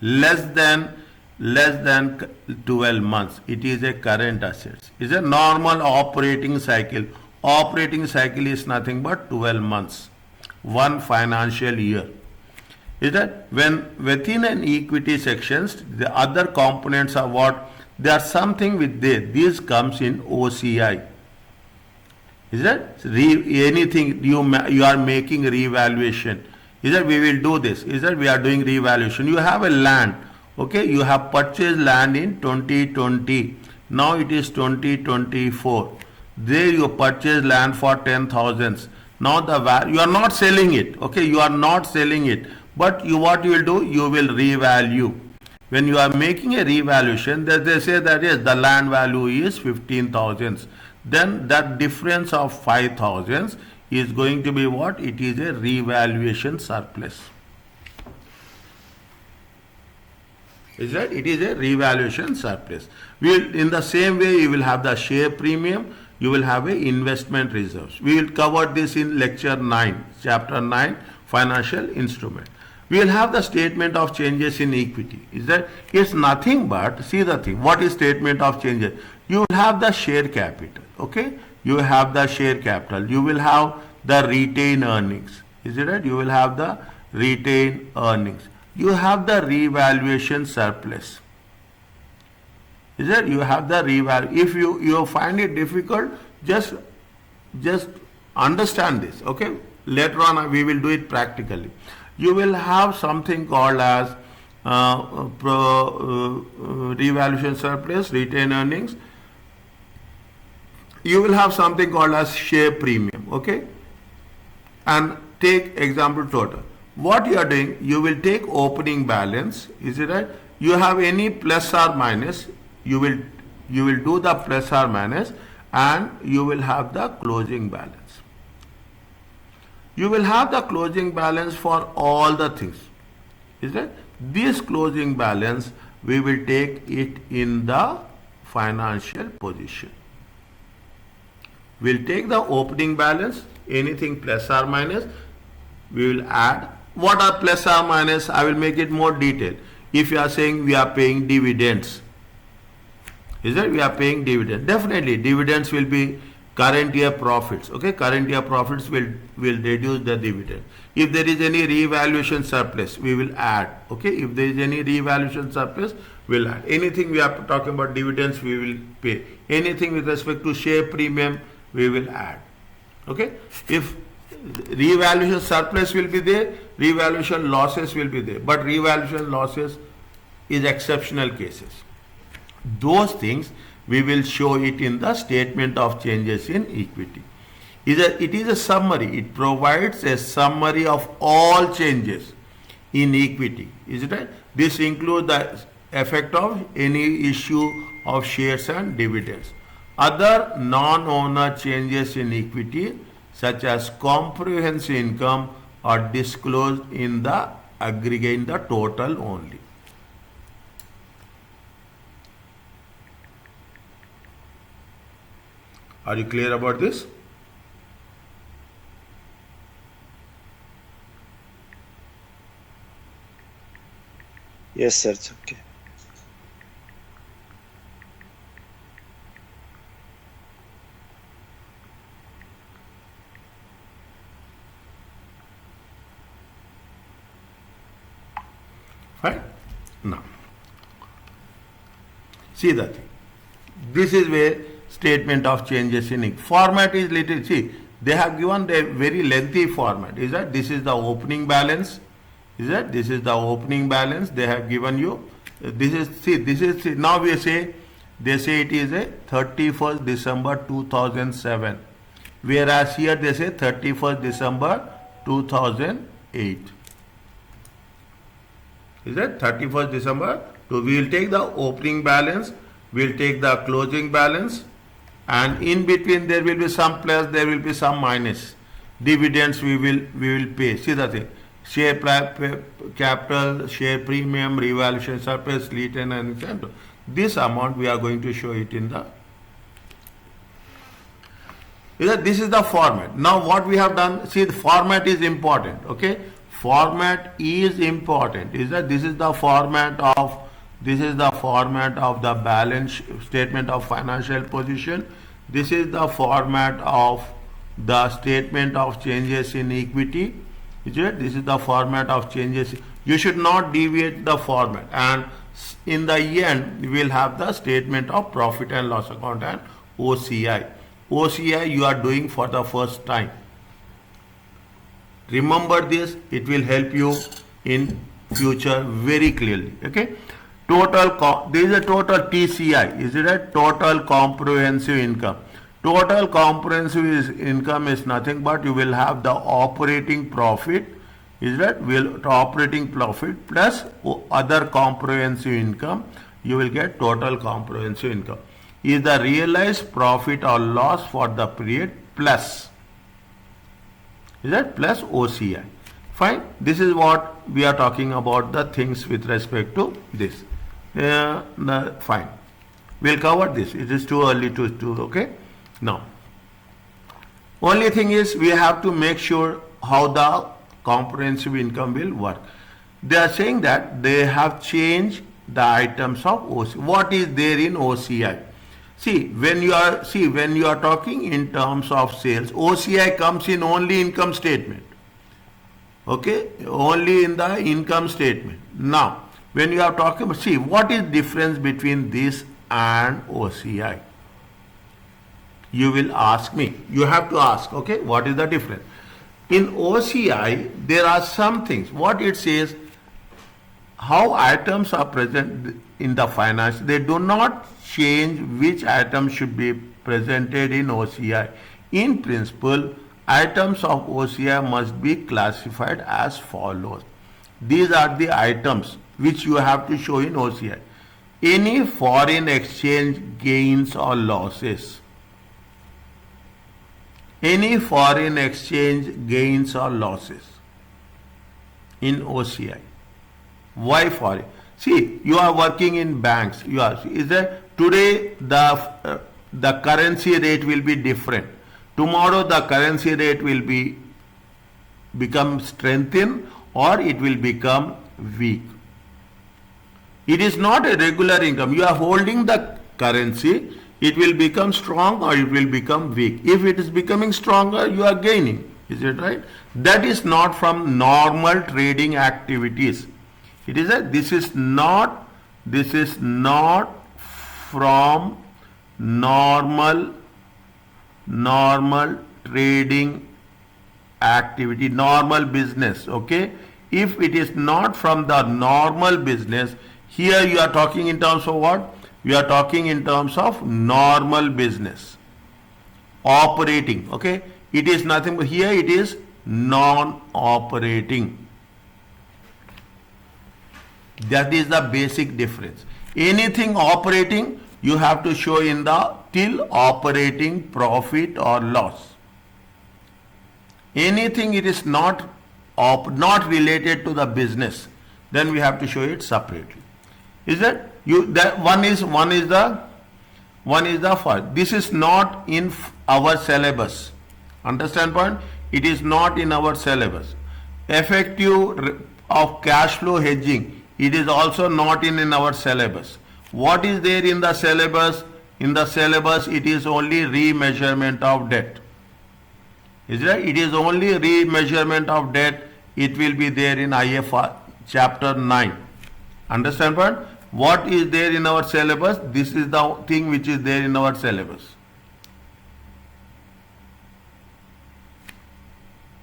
Speaker 1: Less than 12 months. It is a current assets. It's a normal operating cycle. Operating cycle is nothing but 12 months. 1 financial year. Is that when within an equity sections, the other components are what? They are something with there. This comes in OCI. Is that anything you are making revaluation? Is that we will do this? Is that we are doing revaluation? You have a land, okay? You have purchased land in 2020. Now it is 2024. There you purchase land for 10,000. Now the value, you are not selling it, okay? You are not selling it, but what you will do? You will revalue. When you are making a revaluation, they say that yes, the land value is 15,000. Then that difference of 5,000 is going to be what? It is a revaluation surplus. Is that? It is a revaluation surplus. In the same way, you will have the share premium, you will have a investment reserves. We will cover this in lecture 9, chapter 9, financial instrument. We will have the statement of changes in equity. Is that? It's nothing but, see the thing, what is statement of changes? You will have the share capital, okay? You have the share capital. You will have the retained earnings. Is it right? You will have the retained earnings. You have the revaluation surplus. Is it? You have the revalue. If you find it difficult, just understand this, okay? Later on we will do it practically. You will have something called as revaluation surplus, retained earnings. You will have something called as share premium, okay? And take example total. What you are doing, you will take opening balance, is it right? You have any plus or minus, you will do the plus or minus, and you will have the closing balance. You will have the closing balance for all the things, is it? This closing balance, we will take it in the financial position. We'll take the opening balance, anything plus or minus, we will add what are plus or minus? I will make it more detailed. If you are saying we are paying dividends, is that we are paying dividend? Definitely, dividends will be current year profits. Okay, current year profits will reduce the dividend. If there is any revaluation surplus, we will add. Okay, if there is any revaluation surplus, we'll add. Anything we are talking about dividends, we will pay. Anything with respect to share premium, we will add. Okay, if revaluation surplus will be there, revaluation losses will be there, but revaluation losses is exceptional cases. Those things we will show it in the statement of changes in equity. It is a summary. It provides a summary of all changes in equity. Is it right? This includes the effect of any issue of shares and dividends. Other non-owner changes in equity such as comprehensive income are disclosed in the aggregate, in the total only. Are you clear about this?
Speaker 2: Yes, sir. It's okay.
Speaker 1: Right? Now, see that thing. This is where statement of changes in it. Format is little, see, they have given a very lengthy format. Is that this is the opening balance? Is that this is the opening balance they have given you? This is, now we say, they say it is a 31st December 2007. Whereas here they say 31st December 2008. Is that 31st December? So we will take the opening balance, we will take the closing balance, and in between there will be some plus, there will be some minus. Dividends we will pay. See the thing. Share capital, share premium, revaluation surplus, return and etc. This amount we are going to show it in the. This is the format. Now what we have done, see the format is important. Okay, format is important. This is the format of the balance statement of financial position. This is the format of the statement of changes in equity. This is the format of changes. You should not deviate the format, and in the end we will have the statement of profit and loss account and OCI. OCI you are doing for the first time. Remember this, it will help you in future very clearly. Okay, there is a total TCI. Is it a total comprehensive income? Total comprehensive income is nothing but you will have the operating profit. Is that operating profit plus other comprehensive income? You will get total comprehensive income. Is the realized profit or loss for the period plus. Is that plus OCI? Fine. This is what we are talking about, the things with respect to this. Fine. We'll cover this. It is too early to okay. Now, only thing is we have to make sure how the comprehensive income will work. They are saying that they have changed the items of OCI. What is there in OCI? See, when you are talking in terms of sales, OCI comes in only income statement. Okay, only in the income statement. Now, when you are talking about, see, what is difference between this and OCI? You will ask me. You have to ask, okay, what is the difference? In OCI, there are some things. What it says, how items are present in the finance, they do not change which items should be presented in OCI. In principle, items of OCI must be classified as follows. These are the items which you have to show in OCI. Any foreign exchange gains or losses. Any foreign exchange gains or losses in OCI. Why foreign? See, you are working in banks. Today the currency rate will be different. Tomorrow the currency rate will become strengthened, or it will become weak. It is not a regular income. You are holding the currency, it will become strong or it will become weak. If it is becoming stronger, you are gaining. Is it right? That is not from normal trading activities. It is this is not from normal trading activity, normal business. Okay, if it is not from the normal business, here you are talking in terms of what? You are talking in terms of normal business, operating. Okay, it is nothing but here it is non-operating. That is the basic difference. Anything operating, you have to show in the till operating profit or loss. Anything it is not related to the business, then we have to show it separately. Is that you? That one is the first. This is not in our syllabus. Understand point? It is not in our syllabus. Effective of cash flow hedging, it is also not in our syllabus. What is there in the syllabus? In the syllabus, it is only remeasurement of debt. Is that? It is only remeasurement of debt. It will be there in IFR chapter 9. Understand point? What is there in our syllabus? This is the thing which is there in our syllabus.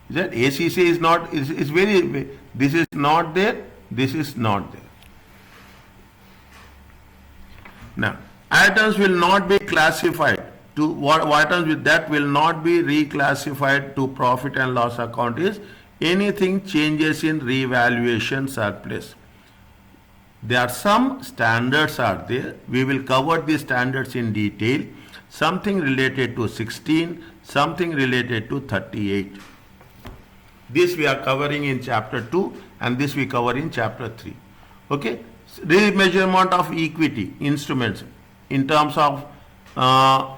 Speaker 1: Is that? ACCA is not, is very, this is not there, this is not there. Now, items will not be classified to what items with that will not be reclassified to profit and loss account is anything changes in revaluation surplus. There are some standards are there. We will cover these standards in detail. Something related to 16, something related to 38. This we are covering in chapter 2 and this we cover in chapter 3. Okay? Remeasurement of equity instruments in terms of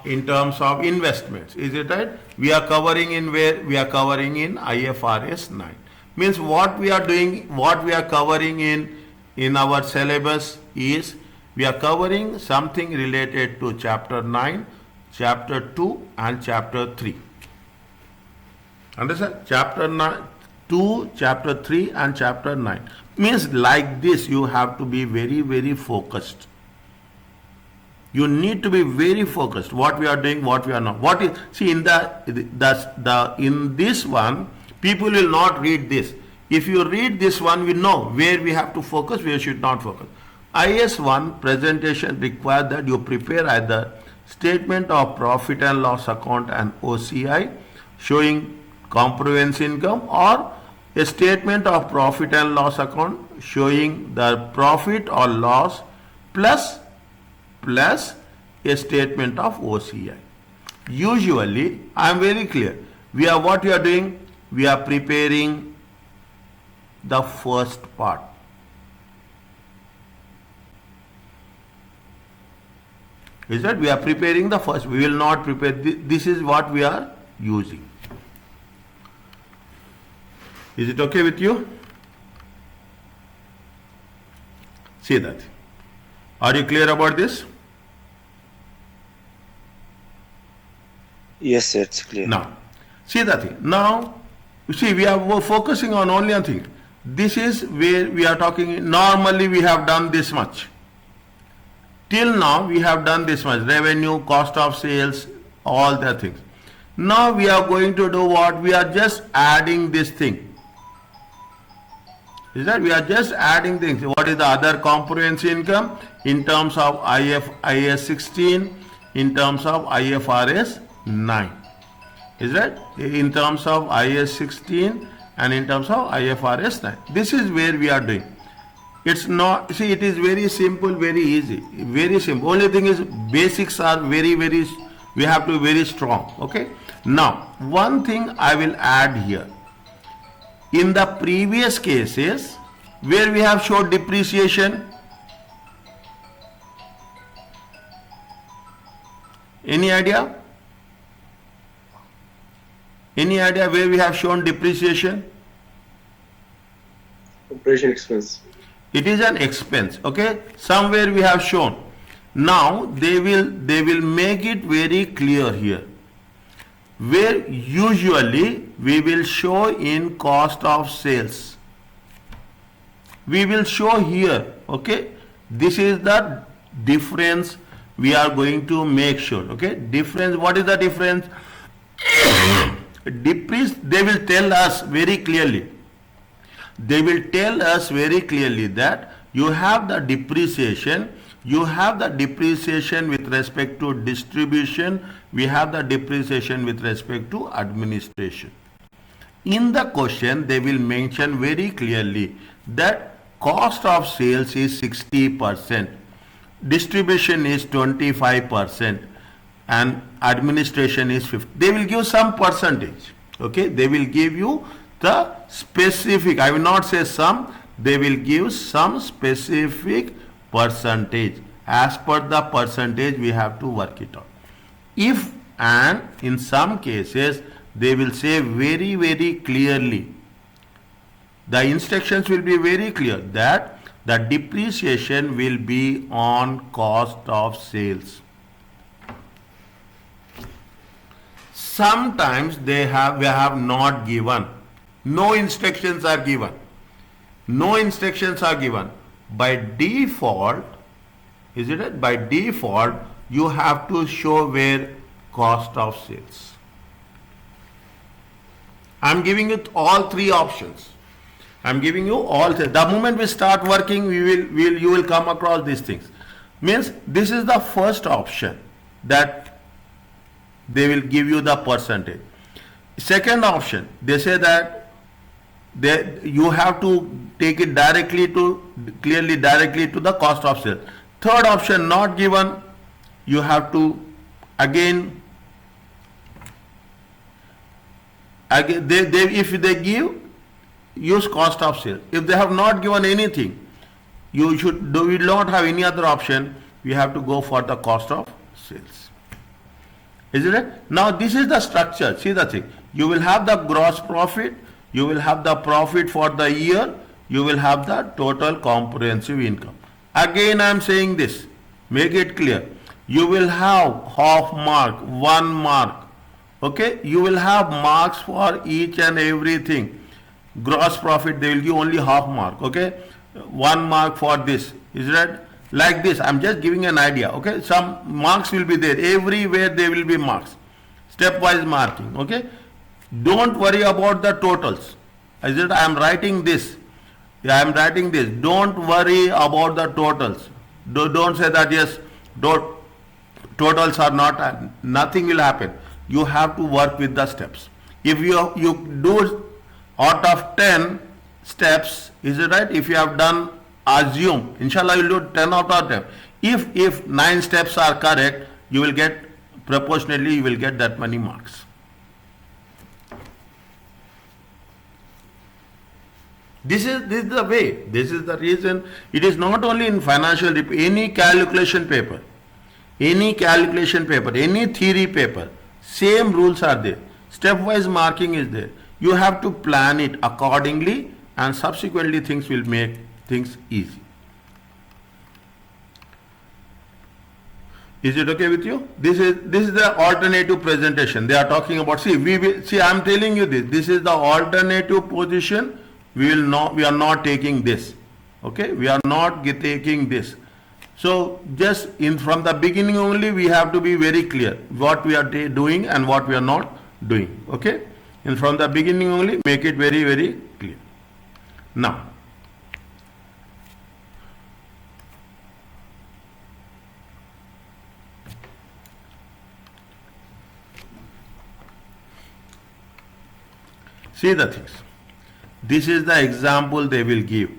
Speaker 1: investments. Is it right? We are covering in where? We are covering in IFRS 9. Means what we are doing, what we are covering in our syllabus is we are covering something related to chapter 9, chapter 2 and chapter 3. Understand? Chapter 9, 2, chapter 3 and chapter 9. Means like this you have to be very, very focused. You need to be very focused. What we are doing, what we are not. What is, see in in this one, people will not read this. If you read this one, we know where we have to focus, where we should not focus. IS1 presentation requires that you prepare either statement of profit and loss account and OCI showing comprehensive income or a statement of profit and loss account showing the profit or loss plus a statement of OCI. Usually, I am very clear. What we are doing? We are preparing the first part. Is that we are preparing the first? We will not prepare. This is what we are using. Is it okay with you? See that. Are you clear about this?
Speaker 2: Yes, sir, it's clear.
Speaker 1: Now, see that thing. Now, you see, we are focusing on only one thing. This is where we are talking. Normally, we have done this much. Till now, we have done this much. Revenue, cost of sales, all the things. Now, we are going to do what? We are just adding this thing. Is that we are just adding things. What is the other comprehensive income in terms of IS 16, in terms of IFRS 9. Is that in terms of IS 16 and in terms of IFRS 9. This is where we are doing. It's not, see, it is very simple, very easy, very simple. Only thing is basics are very, we have to be very strong. Okay. Now, one thing I will add here. In the previous cases, where we have showed depreciation, any idea? Any idea where we have shown depreciation?
Speaker 3: Operation expense.
Speaker 1: It is an expense, okay? Somewhere we have shown. Now they will make it very clear here. Where usually we will show in cost of sales. We will show here, okay? This is the difference we are going to make sure, okay? Difference, what is the difference? They will tell us very clearly. They will tell us very clearly that you have the depreciation with respect to distribution, we have the depreciation with respect to administration. In the question, they will mention very clearly that cost of sales is 60%, distribution is 25%, and administration is 50. They will give some percentage, okay? They will give you the specific, I will not say some, they will give some specific percentage. As per the percentage, we have to work it out. If and in some cases, they will say very, very clearly, the instructions will be very clear that the depreciation will be on cost of sales. Sometimes we have not given. No instructions are given. No instructions are given. By default, is it right? By default, you have to show where cost of sales. I'm giving you all three options. I'm giving you all three. The moment we start working, you will come across these things. Means this is the first option that they will give you the percentage. Second option, they say that you have to take it clearly directly to the cost of sales. Third option, not given, you have to again if they give, use cost of sales. If they have not given anything, you will not have any other option. You have to go for the cost of sales. Isn't it? Now this is the structure. See the thing. You will have the gross profit, you will have the profit for the year, you will have the total comprehensive income. Again I am saying this, make it clear. You will have half mark, 1 mark. Okay, you will have marks for each and everything. Gross profit, they will give only half mark. Okay, 1 mark for this. Is that like this? I'm just giving an idea. Okay, some marks will be there. Everywhere there will be marks. Stepwise marking. Okay, don't worry about the totals. Is it? I am writing this. I am writing this. Don't worry about the totals. Don't say that yes, totals are not. Nothing will happen. You have to work with the steps. If you do out of 10 steps, is it right? If you have done, assume, inshallah you will do 10 out of 10. If 9 steps are correct, you will get, proportionally you will get that many marks. This is the way. This is the reason. It is not only in financial, any calculation paper, any theory paper, same rules are there. Stepwise marking is there. You have to plan it accordingly, and subsequently things will make things easy. Is it okay with you? This is the alternative presentation. They are talking about. See, I am telling you this. This is the alternative position. We are not taking this. Okay, we are not taking this. So just from the beginning only, we have to be very clear what we are doing and what we are not doing. Okay, and from the beginning only, make it very, very clear. Now, see the things. This is the example they will give.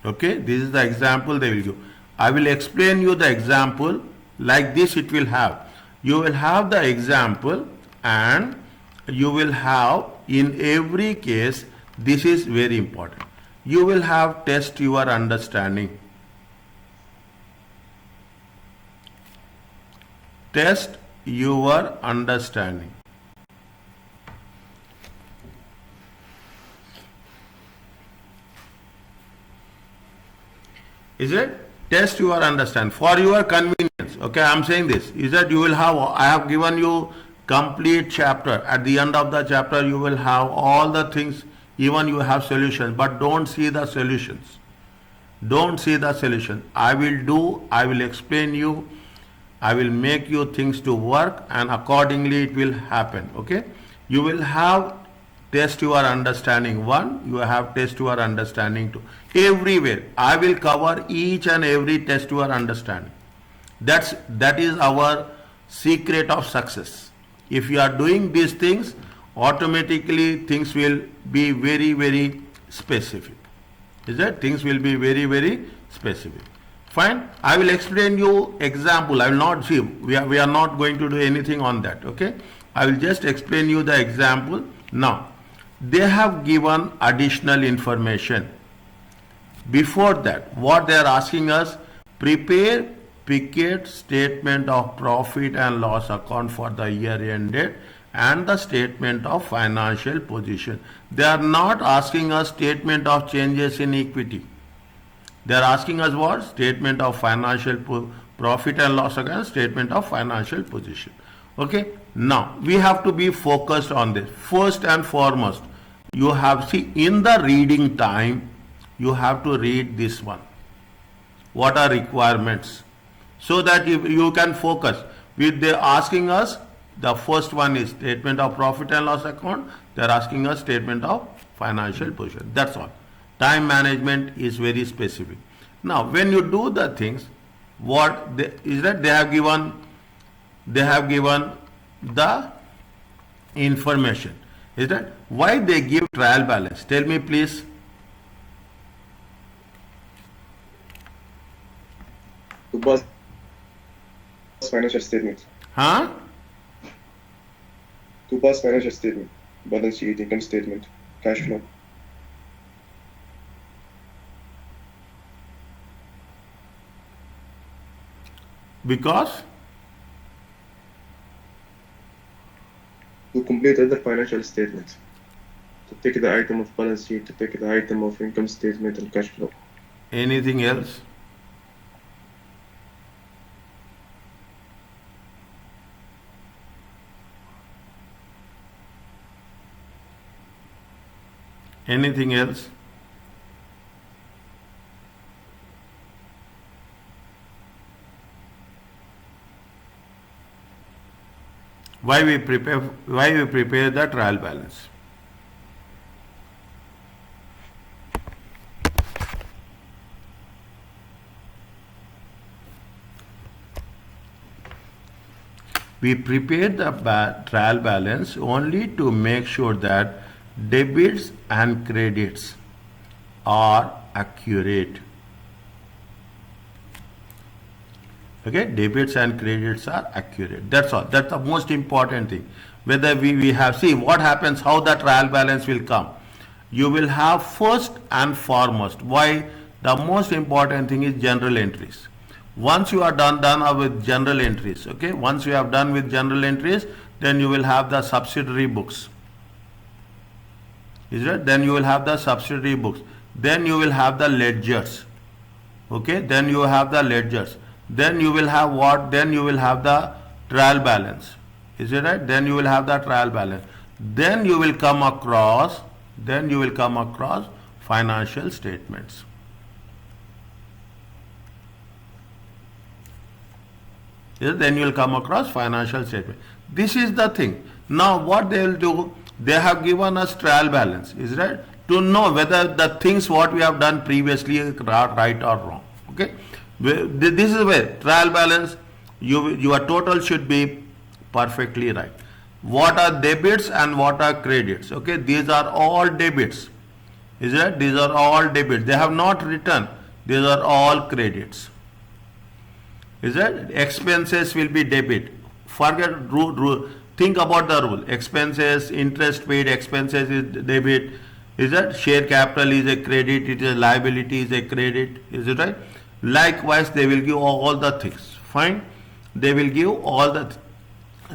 Speaker 1: Okay, this is the example they will give. I will explain you the example like this. It will have. You will have the example, and you will have, in every case, this is very important. You will have test your understanding. Test your understanding. Is it? Test your understand for your convenience. Okay, I'm saying this is that you will have. I have given you complete chapter. At the end of the chapter, you will have all the things. Even you have solutions, but don't see the solutions. Don't see the solution. I will explain you, I will make you things to work, and accordingly it will happen. Okay? You will have test your understanding 1, you have test your understanding 2. Everywhere. I will cover each and every test your understanding. That is our secret of success. If you are doing these things, automatically things will be very, very specific. Is that things will be very, very specific. Fine. I will explain you example. I will not see. We are not going to do anything on that. Okay. I will just explain you the example. Now, they have given additional information. Before that, what they are asking us, prepare Picket statement of profit and loss account for the year ended and the statement of financial position. They are not asking us statement of changes in equity. They are asking us what? Statement of financial profit and loss account, statement of financial position. Okay. Now we have to be focused on this. First and foremost, you have see in the reading time, you have to read this one. What are requirements? So that you can focus. With they asking us, the first one is statement of profit and loss account. They are asking us statement of financial position. That's all. Time management is very specific. Now, when you do the things, what they, is that they have given the information. Is that why they give trial balance? Tell me, please.
Speaker 3: To bust financial statement.
Speaker 1: Huh?
Speaker 3: To bust financial statement. Balance sheet, income statement, cash flow.
Speaker 1: Because
Speaker 3: To complete other financial statements. To take the item of balance sheet, to take the item of income statement and cash flow.
Speaker 1: anything else? Anything else? Why we prepare the trial balance? We prepare the trial balance only to make sure that debits and credits are accurate. Okay, debits and credits are accurate. That's all. That's the most important thing. Whether we have, see what happens, how the trial balance will come. You will have first and foremost. Why? The most important thing is general entries. Once you are done with general entries, okay, once you have done with general entries, then you will have the subsidiary books. Is it? Then you will have the subsidiary books. Then you will have the ledgers. Okay, then you have the ledgers. Then you will have what? Then you will have the trial balance. Is it right? Then you will have the trial balance. Then you will come across financial statements. Yes, then you will come across financial statement. This is the thing. Now what they will do, they have given us trial balance, is right? To know whether the things what we have done previously are right or wrong. Okay. This is where trial balance, your total should be perfectly right. What are debits and what are credits? Okay, these are all debits. Is that? These are all debits. They have not written. These are all credits. Is that? Expenses will be debit. Forget rule. Think about the rule. Expenses, interest paid, expenses is debit. Is that? Share capital is a credit. It is a liability is a credit. Is it right? Likewise, they will give all the things. Fine. They will give all the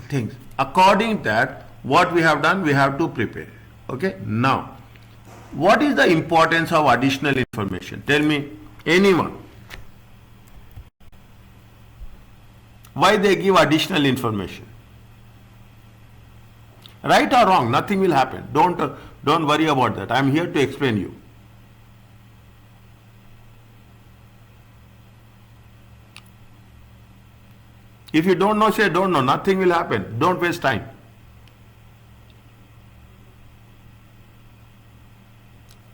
Speaker 1: things. According to that, what we have done, we have to prepare. Okay. Now, what is the importance of additional information? Tell me, anyone. Why they give additional information? Right or wrong, nothing will happen. Don't worry about that. I'm here to explain you. If you don't know, say don't know. Nothing will happen. Don't waste time.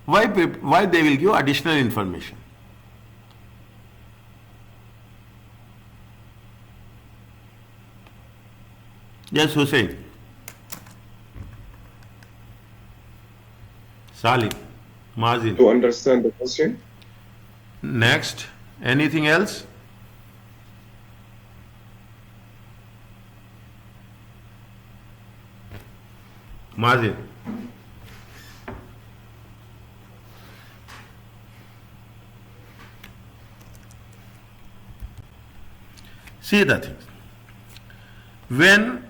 Speaker 1: Why they will give additional information? Yes, Hussein. Salim. Mazin.
Speaker 3: To understand the question?
Speaker 1: Next. Anything else? Mazin. See the things. When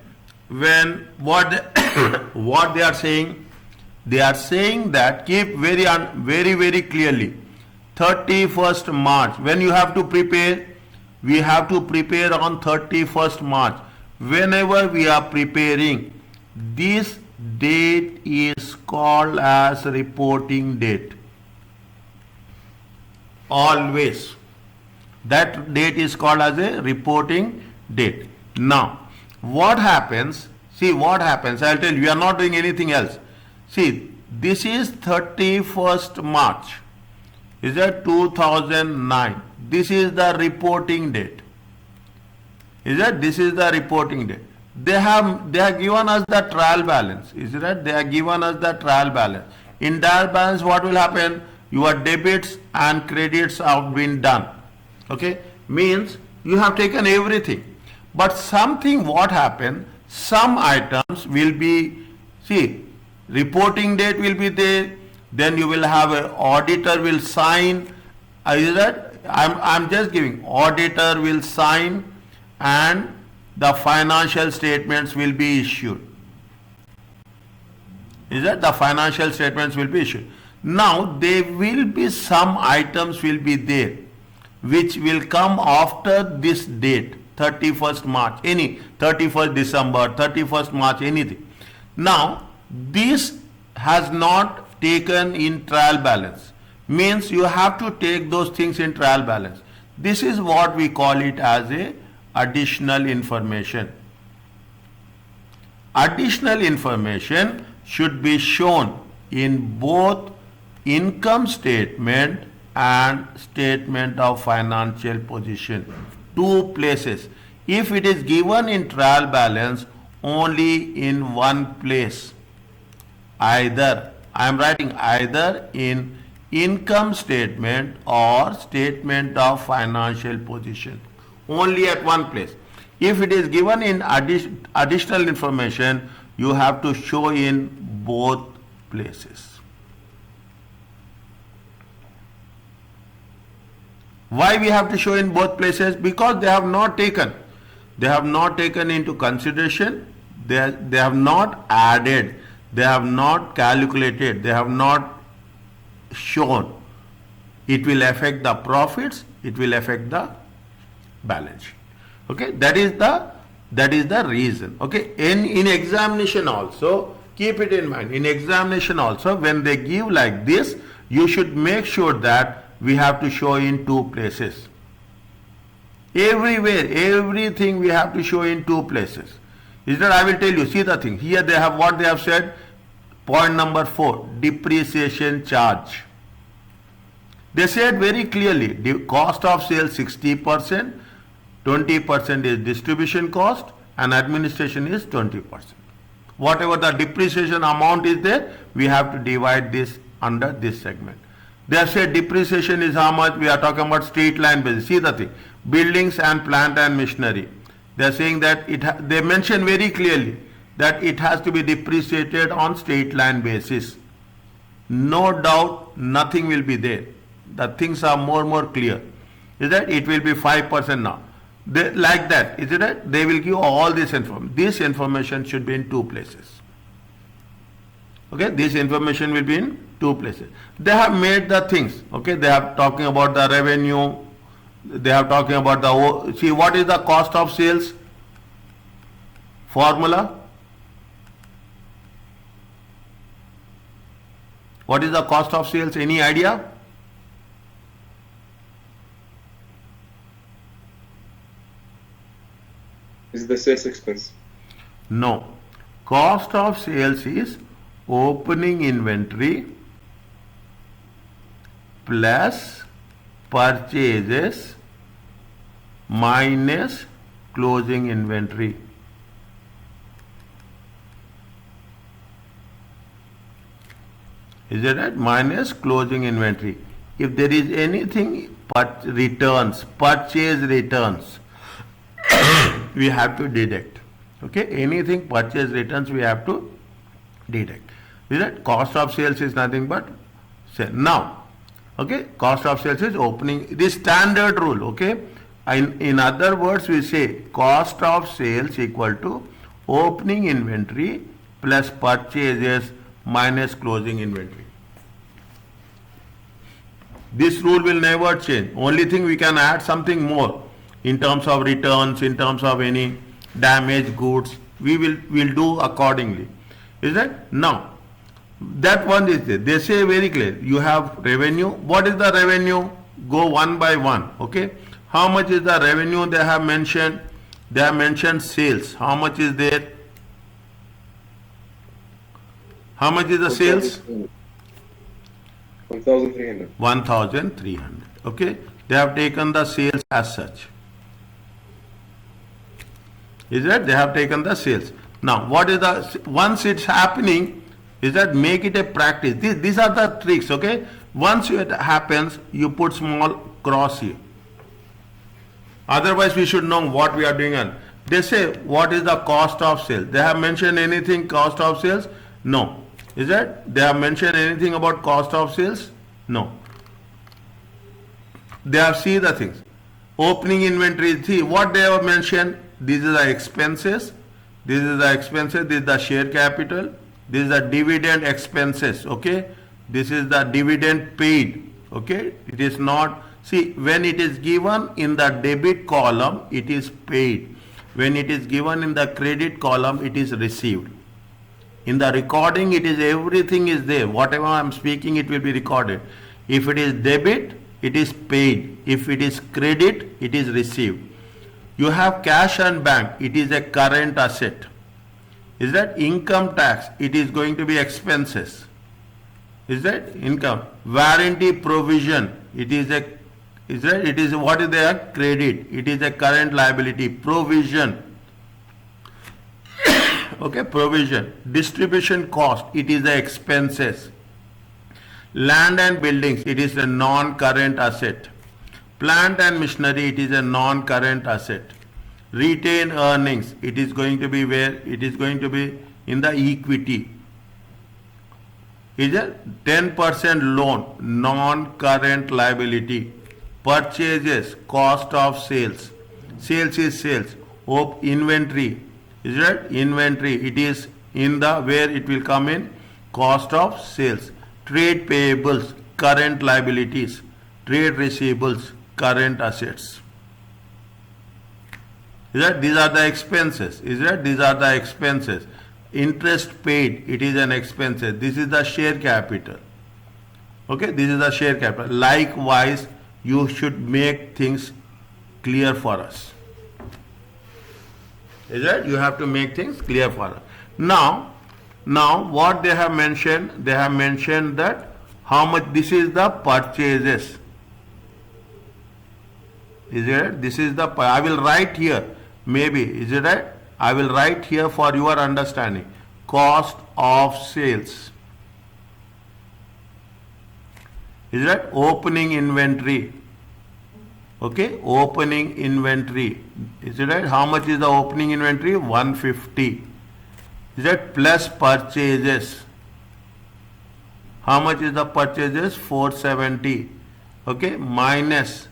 Speaker 1: what what they are saying that keep very clearly. 31st March. When you have to prepare, we have to prepare on 31st March. Whenever we are preparing, this date is called as reporting date. Always. That date is called as a reporting date. Now, what happens? See what happens. I'll tell you, we are not doing anything else. See, this is 31st March. Is that 2009? This is the reporting date. Is that this is the reporting date? They have given us the trial balance. Is that they are given us the trial balance? In trial balance, what will happen? Your debits and credits have been done. Okay, means you have taken everything. But something what happened? Some items will be, see, reporting date will be there. Then you will have an auditor will sign. Is that? I'm just giving. Auditor will sign, and the financial statements will be issued. Is that the financial statements will be issued? Now there will be some items will be there which will come after this date, 31st March, any 31st December, 31st March, anything. Now this has not taken in trial balance. Means you have to take those things in trial balance. This is what we call it as a additional information. Additional information should be shown in both income statement and statement of financial position. Two places. If it is given in trial balance, only in one place. Either, I am writing either in income statement or statement of financial position. Only at one place. If it is given in additional information, you have to show in both places. Why we have to show in both places? Because they have not taken into consideration, they have not added, they have not calculated, they have not shown. It will affect the profits, it will affect the balance sheet. Okay, that is the reason. Okay, in examination also, keep it in mind. In examination also, when they give like this, you should make sure that we have to show in two places. Everywhere, everything we have to show in two places. Is that I will tell you, see the thing. Here they have what they have said. Point number 4, depreciation charge. They said very clearly, the cost of sales 60%, 20% is distribution cost, and administration is 20%. Whatever the depreciation amount is there, we have to divide this under this segment. They have said depreciation is how much? We are talking about straight line basis. See the thing. Buildings and plant and machinery. They are saying that they mention very clearly that it has to be depreciated on straight line basis. No doubt, nothing will be there. The things are more clear. Is that it will be 5% now. Like that, is it right? They will give all this information. This information should be in two places. Okay, this information will be in two places. They have made the things. Okay, they are talking about the revenue, They are talking about see, what is the cost of sales formula? What is the cost of sales? Any idea?
Speaker 3: Is the sales expense.
Speaker 1: No. Cost of sales is opening inventory plus purchases minus closing inventory. Is it right? Minus closing inventory. If there is anything returns, purchase returns, we have to deduct. Okay, anything purchase returns we have to deduct. Is it? Cost of sales is nothing but sale. Now, okay, cost of sales is opening. This standard rule. Okay, in other words, we say cost of sales equal to opening inventory plus purchases minus closing inventory. This rule will never change. Only thing we can add something more in terms of returns, in terms of any damaged goods, we'll do accordingly. Is that? Now, that one is there. They say very clear. You have revenue. What is the revenue? Go one by one. Okay. How much is the revenue they have mentioned? They have mentioned sales. How much is there? How much is the sales?
Speaker 3: 1,300.
Speaker 1: 1,300. Okay. They have taken the sales as such. Is that? They have taken the sales. Now, what is the, once it's happening, is that make it a practice. These are the tricks, okay? Once it happens, you put small cross here. Otherwise, we should know what we are doing. And they say, what is the cost of sales? They have mentioned anything cost of sales? No. Is that? They have mentioned anything about cost of sales? No. They have seen the things. Opening inventory, see what they have mentioned. This is the expenses. This is the expenses. This is the share capital. This is the dividend expenses. Okay. This is the dividend paid. Okay. It is not. See, when it is given in the debit column, it is paid. When it is given in the credit column, it is received. In the recording, it is everything is there. Whatever I am speaking, it will be recorded. If it is debit, it is paid. If it is credit, it is received. You have cash and bank, it is a current asset. Is that? Income tax, it is going to be expenses. Is that? Income. Warranty provision, it is a, is that? It is, what is there? Credit. It is a current liability. Provision. Okay, provision. Distribution cost, it is the expenses. Land and buildings, it is a non-current asset. Plant and machinery, it is a non-current asset. Retained earnings, it is going to be where? It is going to be in the equity. Is a 10% loan, non-current liability. Purchases, cost of sales. Sales is sales. Inventory, is that? Inventory, it is in the, where it will come in? Cost of sales. Trade payables, current liabilities. Trade receivables, current assets. Is that? These are the expenses. Is that? These are the expenses. Interest paid, it is an expenses. This is the share capital. Okay, this is the share capital. Likewise, you should make things clear for us. Is that? You have to make things clear for us. Now what they have mentioned, they have mentioned that how much, this is the purchases. Is it? This is the, I will write here, maybe, is it right? I will write here for your understanding. Cost of sales. Is that? Opening inventory. Okay, opening inventory. Is it right? How much is the opening inventory? 150. Is that? Plus purchases. How much is the purchases? 470. Okay, minus.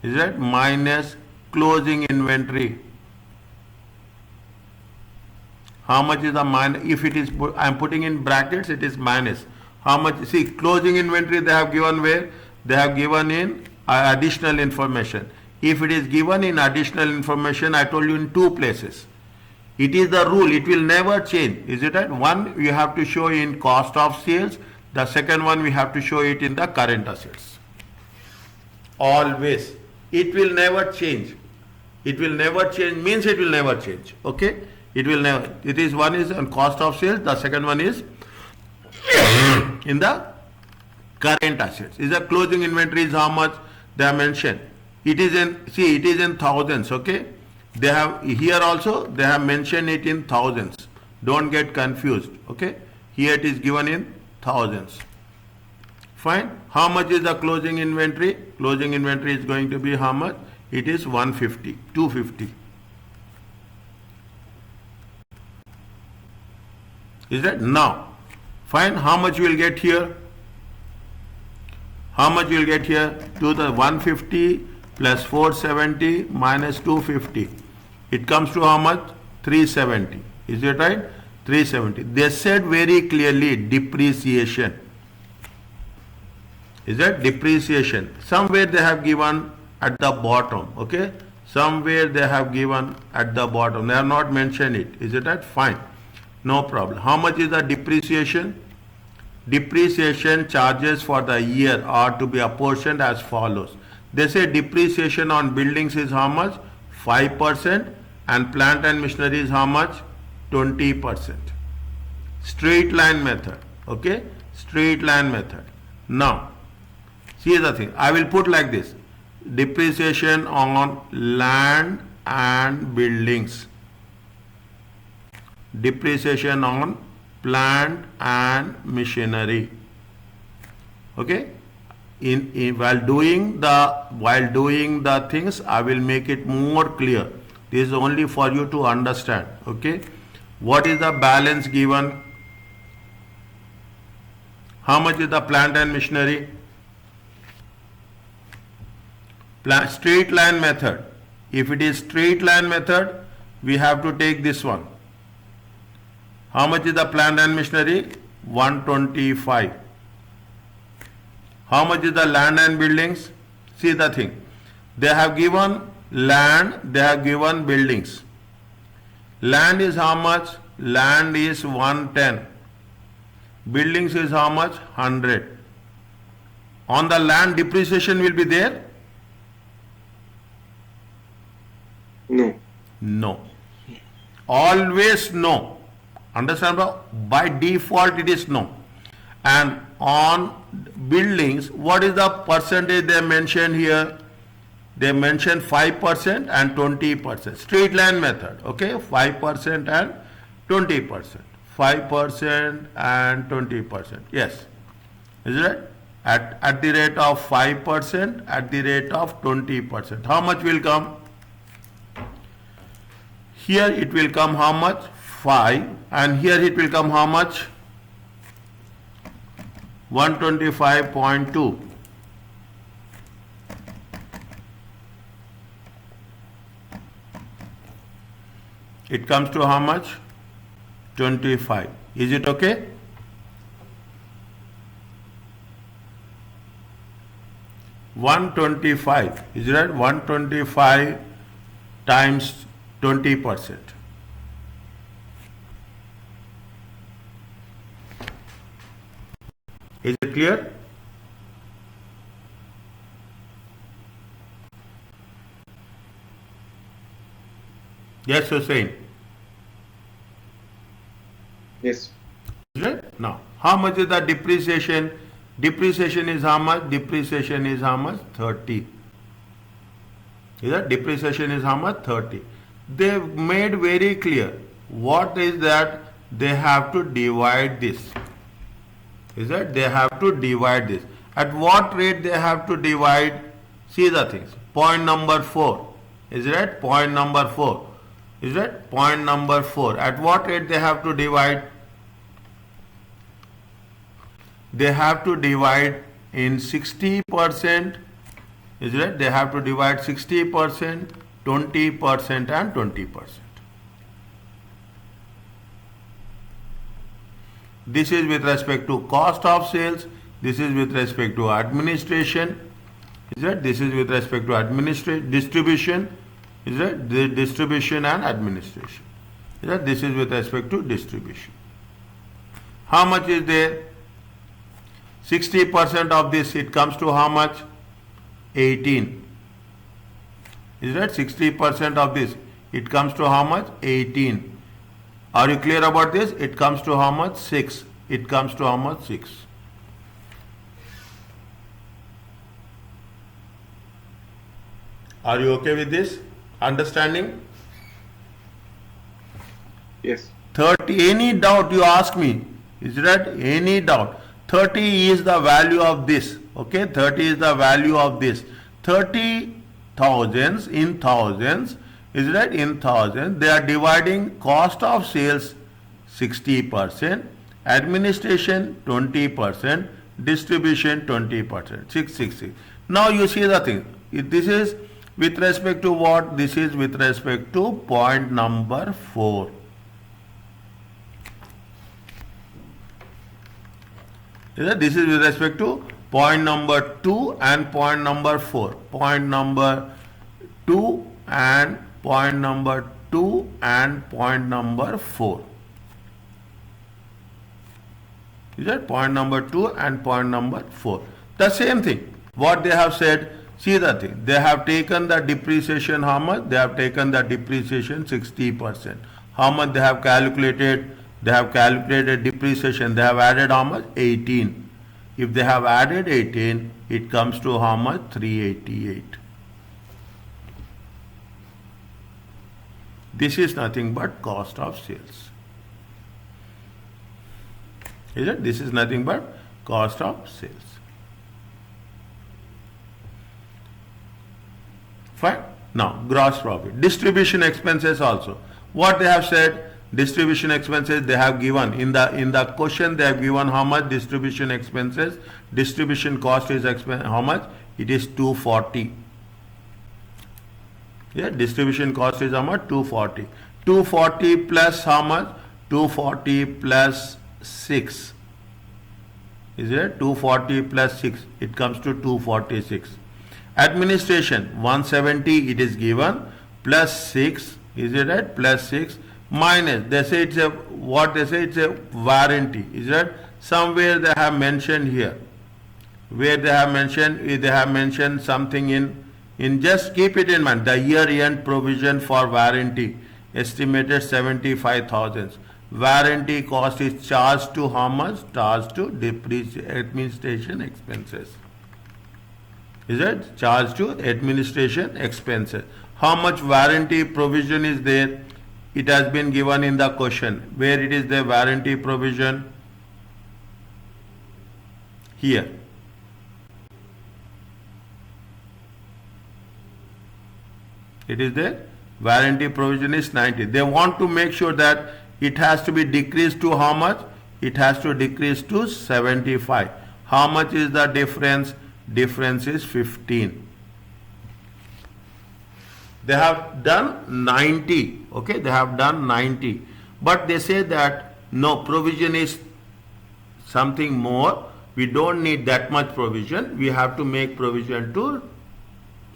Speaker 1: Is that? Minus closing inventory. How much is the minus? If it is, I am putting in brackets, it is minus. How much? See, closing inventory they have given where? They have given in additional information. If it is given in additional information, I told you in two places. It is the rule, it will never change. Is it right? One, you have to show in cost of sales. The second one, we have to show it in the current assets. Always. It will never change. It will never change means it will never change. Okay? It will never. It is one is on cost of sales. The second one is in the current assets. Is the closing inventory is how much they have mentioned. It is in, see, it is in thousands. Okay? They have here also they have mentioned it in thousands. Don't get confused. Okay? Here it is given in thousands. Fine. How much is the closing inventory? Closing inventory is going to be how much? It is 150, 250. Is that now? Fine. How much you will get here? How much you will get here? To the 150 plus 470 minus 250. It comes to how much? 370. Is it right? 370. They said very clearly depreciation. Is that depreciation? Somewhere they have given at the bottom. Okay? Somewhere they have given at the bottom. They have not mentioned it. Is it right? Fine. No problem. How much is the depreciation? Depreciation charges for the year are to be apportioned as follows. They say depreciation on buildings is how much? 5%, and plant and machinery is how much? 20%. Straight line method. Okay? Straight line method. Now, see the thing. I will put like this. Depreciation on land and buildings. Depreciation on plant and machinery. Okay? While doing the things, I will make it more clear. This is only for you to understand. Okay? What is the balance given? How much is the plant and machinery? Straight line method. If it is straight line method, we have to take this one. How much is the plant and machinery? 125. How much is the land and buildings? See the thing. They have given land, they have given buildings. Land is how much? Land is 110. Buildings is how much? 100. On the land, depreciation will be there?
Speaker 3: No.
Speaker 1: No. Always no. Understand? By default it is no. And on buildings, what is the percentage they mention here? They mention 5% and 20%. Straight line method. Okay? 5% and 20%. 5% and 20%. Yes. Is it? At the rate of 5%, at the rate of 20%. How much will come? Here it will come how much? 5, and here it will come how much? 125.2. It comes to how much? 25. Is it okay? $125. Is it right? 125 times 20%. Is it clear? Yes, Hussein.
Speaker 3: Yes.
Speaker 1: Right? Now, how much is the depreciation? Depreciation is how much? Depreciation is how much? 30. Is that depreciation is how much? 30. They made very clear. What is that? They have to divide this. Is that they have to divide this. At what rate they have to divide? See the things. Point number 4. Is that point number 4? Is that point number 4? At what rate they have to divide? They have to divide in 60%. Is that they have to divide 60%, 20% and 20%. This is with respect to cost of sales. This is with respect to administration. Is that this is with respect to distribution? Is that the distribution and administration? Is that this is with respect to distribution? How much is there? 60% of this, it comes to how much? 18. Is that 60% of this? It comes to how much? 18. Are you clear about this? It comes to how much? 6. It comes to how much? 6. Are you okay with this? Understanding?
Speaker 3: Yes.
Speaker 1: 30, any doubt you ask me? Is that any doubt? 30 is the value of this. Okay, 30 is the value of this. 30 thousands in thousands, is that in thousands? They are dividing cost of sales 60%, administration 20%, distribution 20%. 666. Now you see the thing. This is with respect to what? This is with respect to point number 4. This is with respect to point number 2 and point number 4. Point number 2 and point number 2 and point number 4. Is that point number 2 and point number 4? The same thing. What they have said, see the thing. They have taken the depreciation, how much? They have taken the depreciation 60%. How much they have calculated? They have calculated depreciation. They have added how much? 18. If they have added 18, it comes to how much? 388. This is nothing but cost of sales. Is it? This is nothing but cost of sales. Fine. Now, gross profit. Distribution expenses also. What they have said, distribution expenses they have given. In the question they have given how much distribution expenses. Distribution cost is how much? It is 240. Yeah, distribution cost is how much? 240. 240 plus how much? 240 plus 6. Is it? 240 plus 6. It comes to 246. Administration 170 it is given plus 6. Is it right? Plus 6 minus, they say it's a, what they say it's a warranty. Is it? Somewhere they have mentioned here. Where they have mentioned something in just keep it in mind. The year end provision for warranty estimated 75,000. Warranty cost is charged to how much? Charged to administration expenses. Is it? Charged to administration expenses. How much warranty provision is there? It has been given in the question. Where it is the warranty provision? Here. It is there. Warranty provision is 90. They want to make sure that it has to be decreased to how much? It has to decrease to 75. How much is the difference? Difference is 15. They have done 90. Okay, they have done 90. But they say that no, provision is something more. We don't need that much provision. We have to make provision to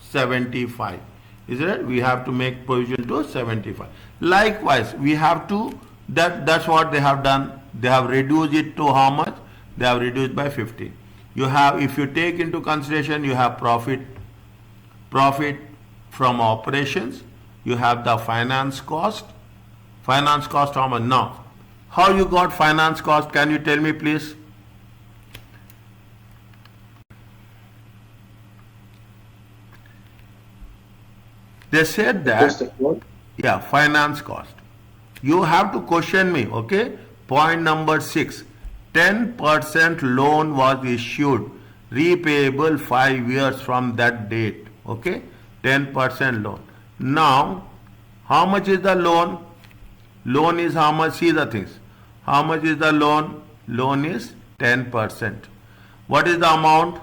Speaker 1: 75. Is it? We have to make provision to 75. Likewise, we have to, that's what they have done. They have reduced it to how much? They have reduced by 15. You have, if you take into consideration, you have profit from operations, you have the finance cost how much? Now, how you got finance cost? Can you tell me please? They said that,
Speaker 3: Cost of what?
Speaker 1: yeah, finance cost. You have to question me, okay? Point number 6. 10% loan was issued, repayable 5 years from that date, okay? 10% loan. Now, how much is the loan? Loan is how much? See the things. How much is the loan? Loan is 10%. What is the amount?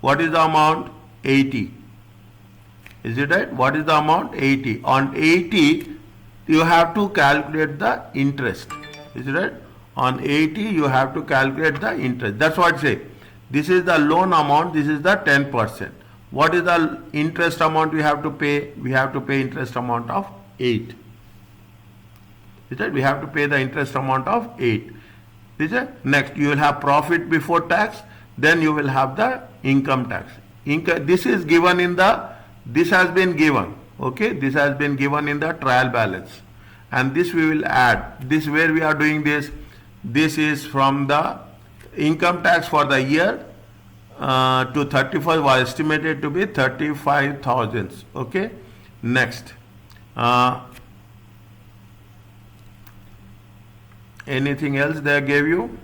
Speaker 1: What is the amount? 80. Is it right? What is the amount? 80. On 80, you have to calculate the interest. Is it right? On 80 you have to calculate the interest. That's what I say. This is the loan amount, this is the 10%. What is the interest amount we have to pay? We have to pay interest amount of 8. Is it? We have to pay the interest amount of 8. Is it? Next you will have profit before tax, then you will have the income tax. This is given in the, this has been given, okay, this has been given in the trial balance, and this we will add. This where we are doing this is from the income tax for the year to 31st was estimated to be 35,000. Okay, next anything else they gave you?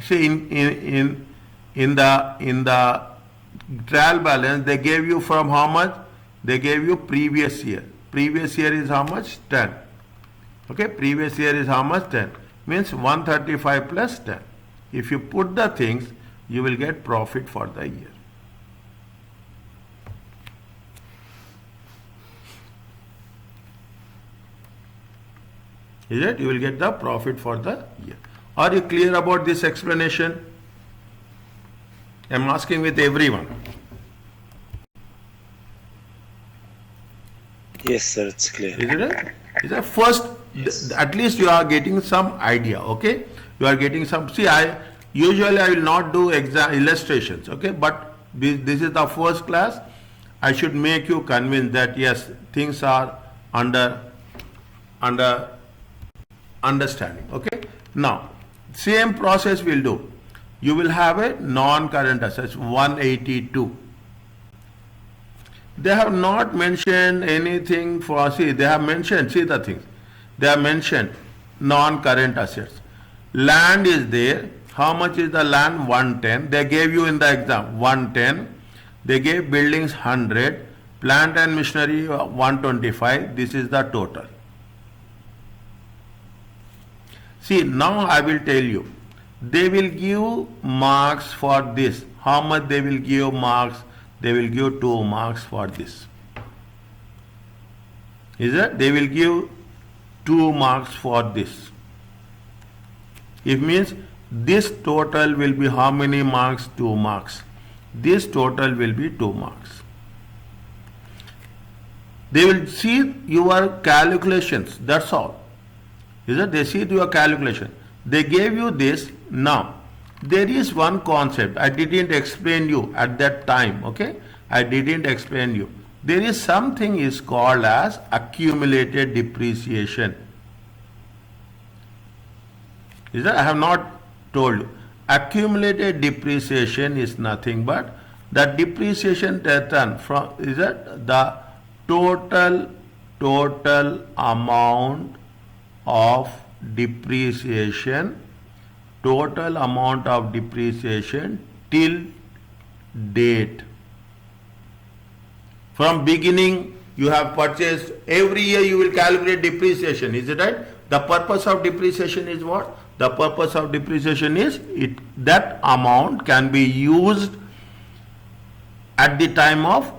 Speaker 1: See in the trial balance they gave you from how much? They gave you previous year. Previous year is how much? 10. Okay, previous year is how much? 10. Means 135 plus 10. If you put the things, you will get profit for the year. Is it? You will get the profit for the year. Are you clear about this explanation? I am asking with everyone.
Speaker 2: Yes, sir, it's clear.
Speaker 1: Is it? First, at least you are getting some idea, okay? You are getting some, see, I will not do illustrations, okay? But this is the first class. I should make you convinced that yes, things are under understanding, okay? Now, same process we'll do. You will have a non-current assets 182. They have not mentioned anything for, see, they have mentioned, see the things. They have mentioned non-current assets. Land is there. How much is the land? 110. They gave you in the exam 110. They gave buildings 100. Plant and machinery 125. This is the total. See, now I will tell you. They will give marks for this. How much they will give marks? They will give 2 marks for this. Is it? They will give 2 marks for this. It means this total will be how many marks? 2 marks. This total will be 2 marks. They will see your calculations. That's all. Is it? They see your calculation. They gave you this. Now, there is one concept I didn't explain you at that time, okay? I didn't explain you. There is something is called as accumulated depreciation. Is that? I have not told you. Accumulated depreciation is nothing but the depreciation return from, is that the total amount of depreciation, total amount of depreciation till date. From beginning you have purchased, every year you will calculate depreciation, is it right? The purpose of depreciation is what? The purpose of depreciation is that amount can be used at the time of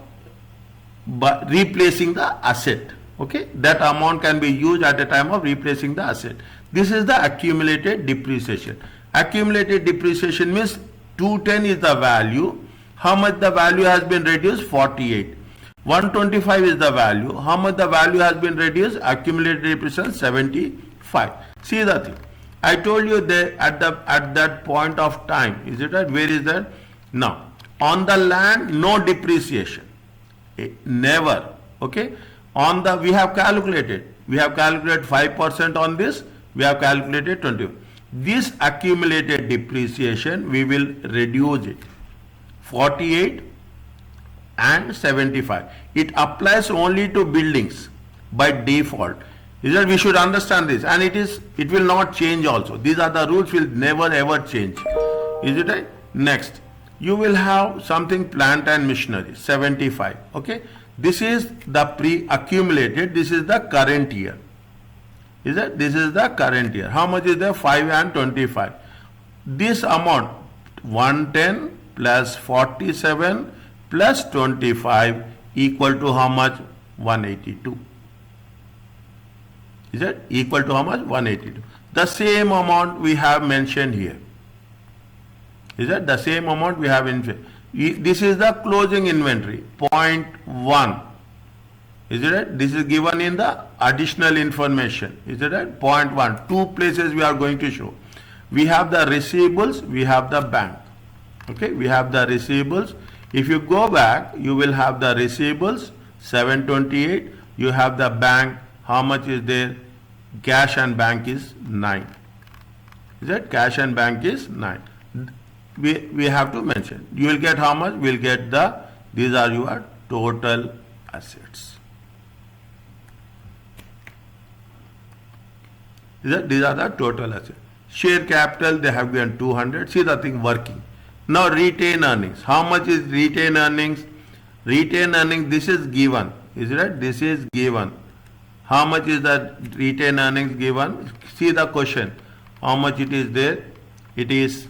Speaker 1: replacing the asset. Okay, that amount can be used at the time of replacing the asset. This is the accumulated depreciation. Accumulated depreciation means 210 is the value. How much the value has been reduced? 48. 125 is the value. How much the value has been reduced? Accumulated depreciation 75. See the thing. I told you that at that point of time. Is it right? Where is that? Now, on the land, no depreciation. Never. Okay. On the, we have calculated 5% on this, we have calculated 20. This accumulated depreciation, we will reduce it, 48 and 75. It applies only to buildings by default. Is that we should understand this, and it will not change also. These are the rules, will never ever change. Is it right? Next, you will have something plant and machinery, 75. Okay. This is the pre-accumulated, this is the current year. Is it? This is the current year. How much is there? 5 and 25. This amount, 110 plus 47 plus 25 equal to how much? 182. Is it equal to how much? 182. The same amount we have mentioned here. Is that the same amount we have in? This is the closing inventory, 0.1. Is it right? This is given in the additional information. Is it right? 0.1. Two places we are going to show. We have the receivables, we have the bank. Okay, we have the receivables. If you go back, you will have the receivables, 728. You have the bank, how much is there? Cash and bank is 9. Is it? Cash and bank is 9. We have to mention. You will get how much? We will get these are your total assets. These are the total assets. Share capital, they have given 200. See the thing working. Now retained earnings. How much is retained earnings? Retained earnings, this is given. Is it right? This is given. How much is the retained earnings given? See the question. How much it is there? It is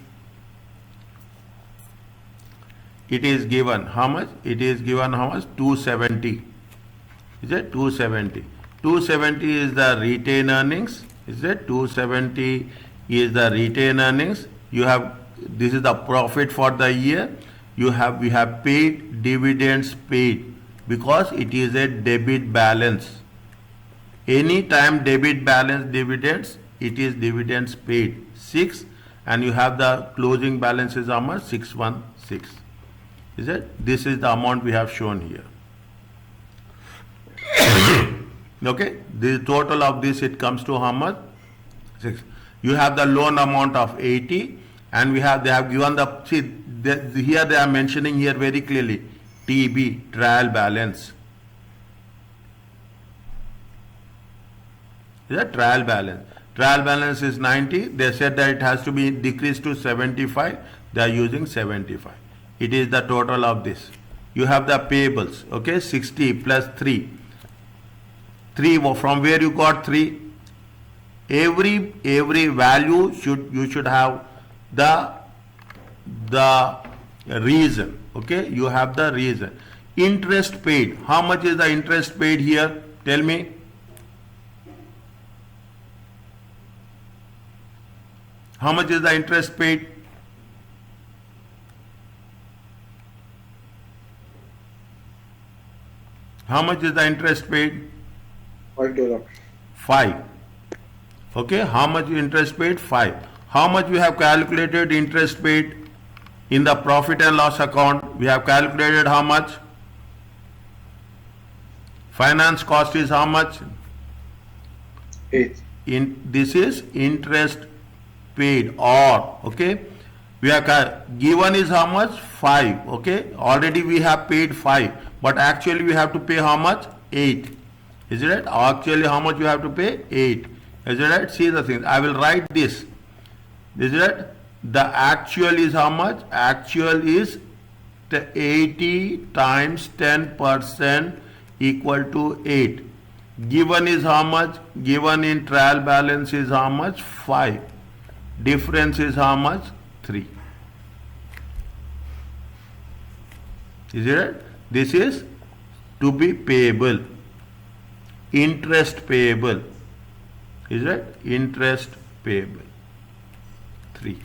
Speaker 1: given. How much? It is given how much? 270. Is it? 270. 270 is the retained earnings. Is it? 270 is the retained earnings. You have, this is the profit for the year. We have paid dividends paid because it is a debit balance. Any time debit balance dividends, it is dividends paid 6, and you have the closing balance is how much? 616. Is it? This is the amount we have shown here. Okay, the total of this, it comes to how much? 6. You have the loan amount of 80, and they have given the, see, here they are mentioning here very clearly, TB, trial balance. Is that trial balance? Trial balance is 90. They said that it has to be decreased to 75. They are using 75. It is the total of this. You have the payables, okay, 60 plus 3. 3, from where you got 3? Every value you should have the reason, okay? You have the reason. Interest paid. How much is the interest paid here? Tell me. How much is the interest paid? How much is the interest paid?
Speaker 3: $5.
Speaker 1: 5. Okay, how much interest paid? 5. How much we have calculated interest paid in the profit and loss account? We have calculated how much? Finance cost is how much?
Speaker 3: 8.
Speaker 1: This is interest paid, or okay, we are given is how much? 5. Okay, already we have paid 5, but actually we have to pay how much? 8. Is it right? Actually how much you have to pay? 8. Is it right? See the thing. I will write this. Is it right? The actual is how much? Actual is 80 times 10% equal to 8. Given is how much? Given in trial balance is how much? 5. Difference is how much? 3. Is it right? This is to be payable. Interest payable. Is it? Interest payable. 3.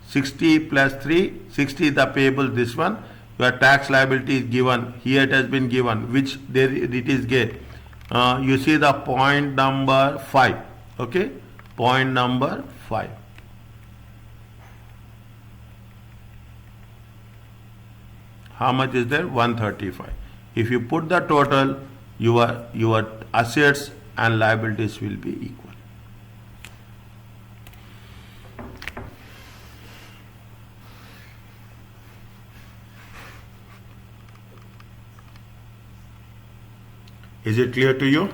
Speaker 1: 60 plus 3. 60 the payable, this one. Your tax liability is given. Here it has been given. Which there it is get. You see the point number 5. Okay? Point number 5. How much is there? 135. If you put the total, your assets and liabilities will be equal. Is it clear to you?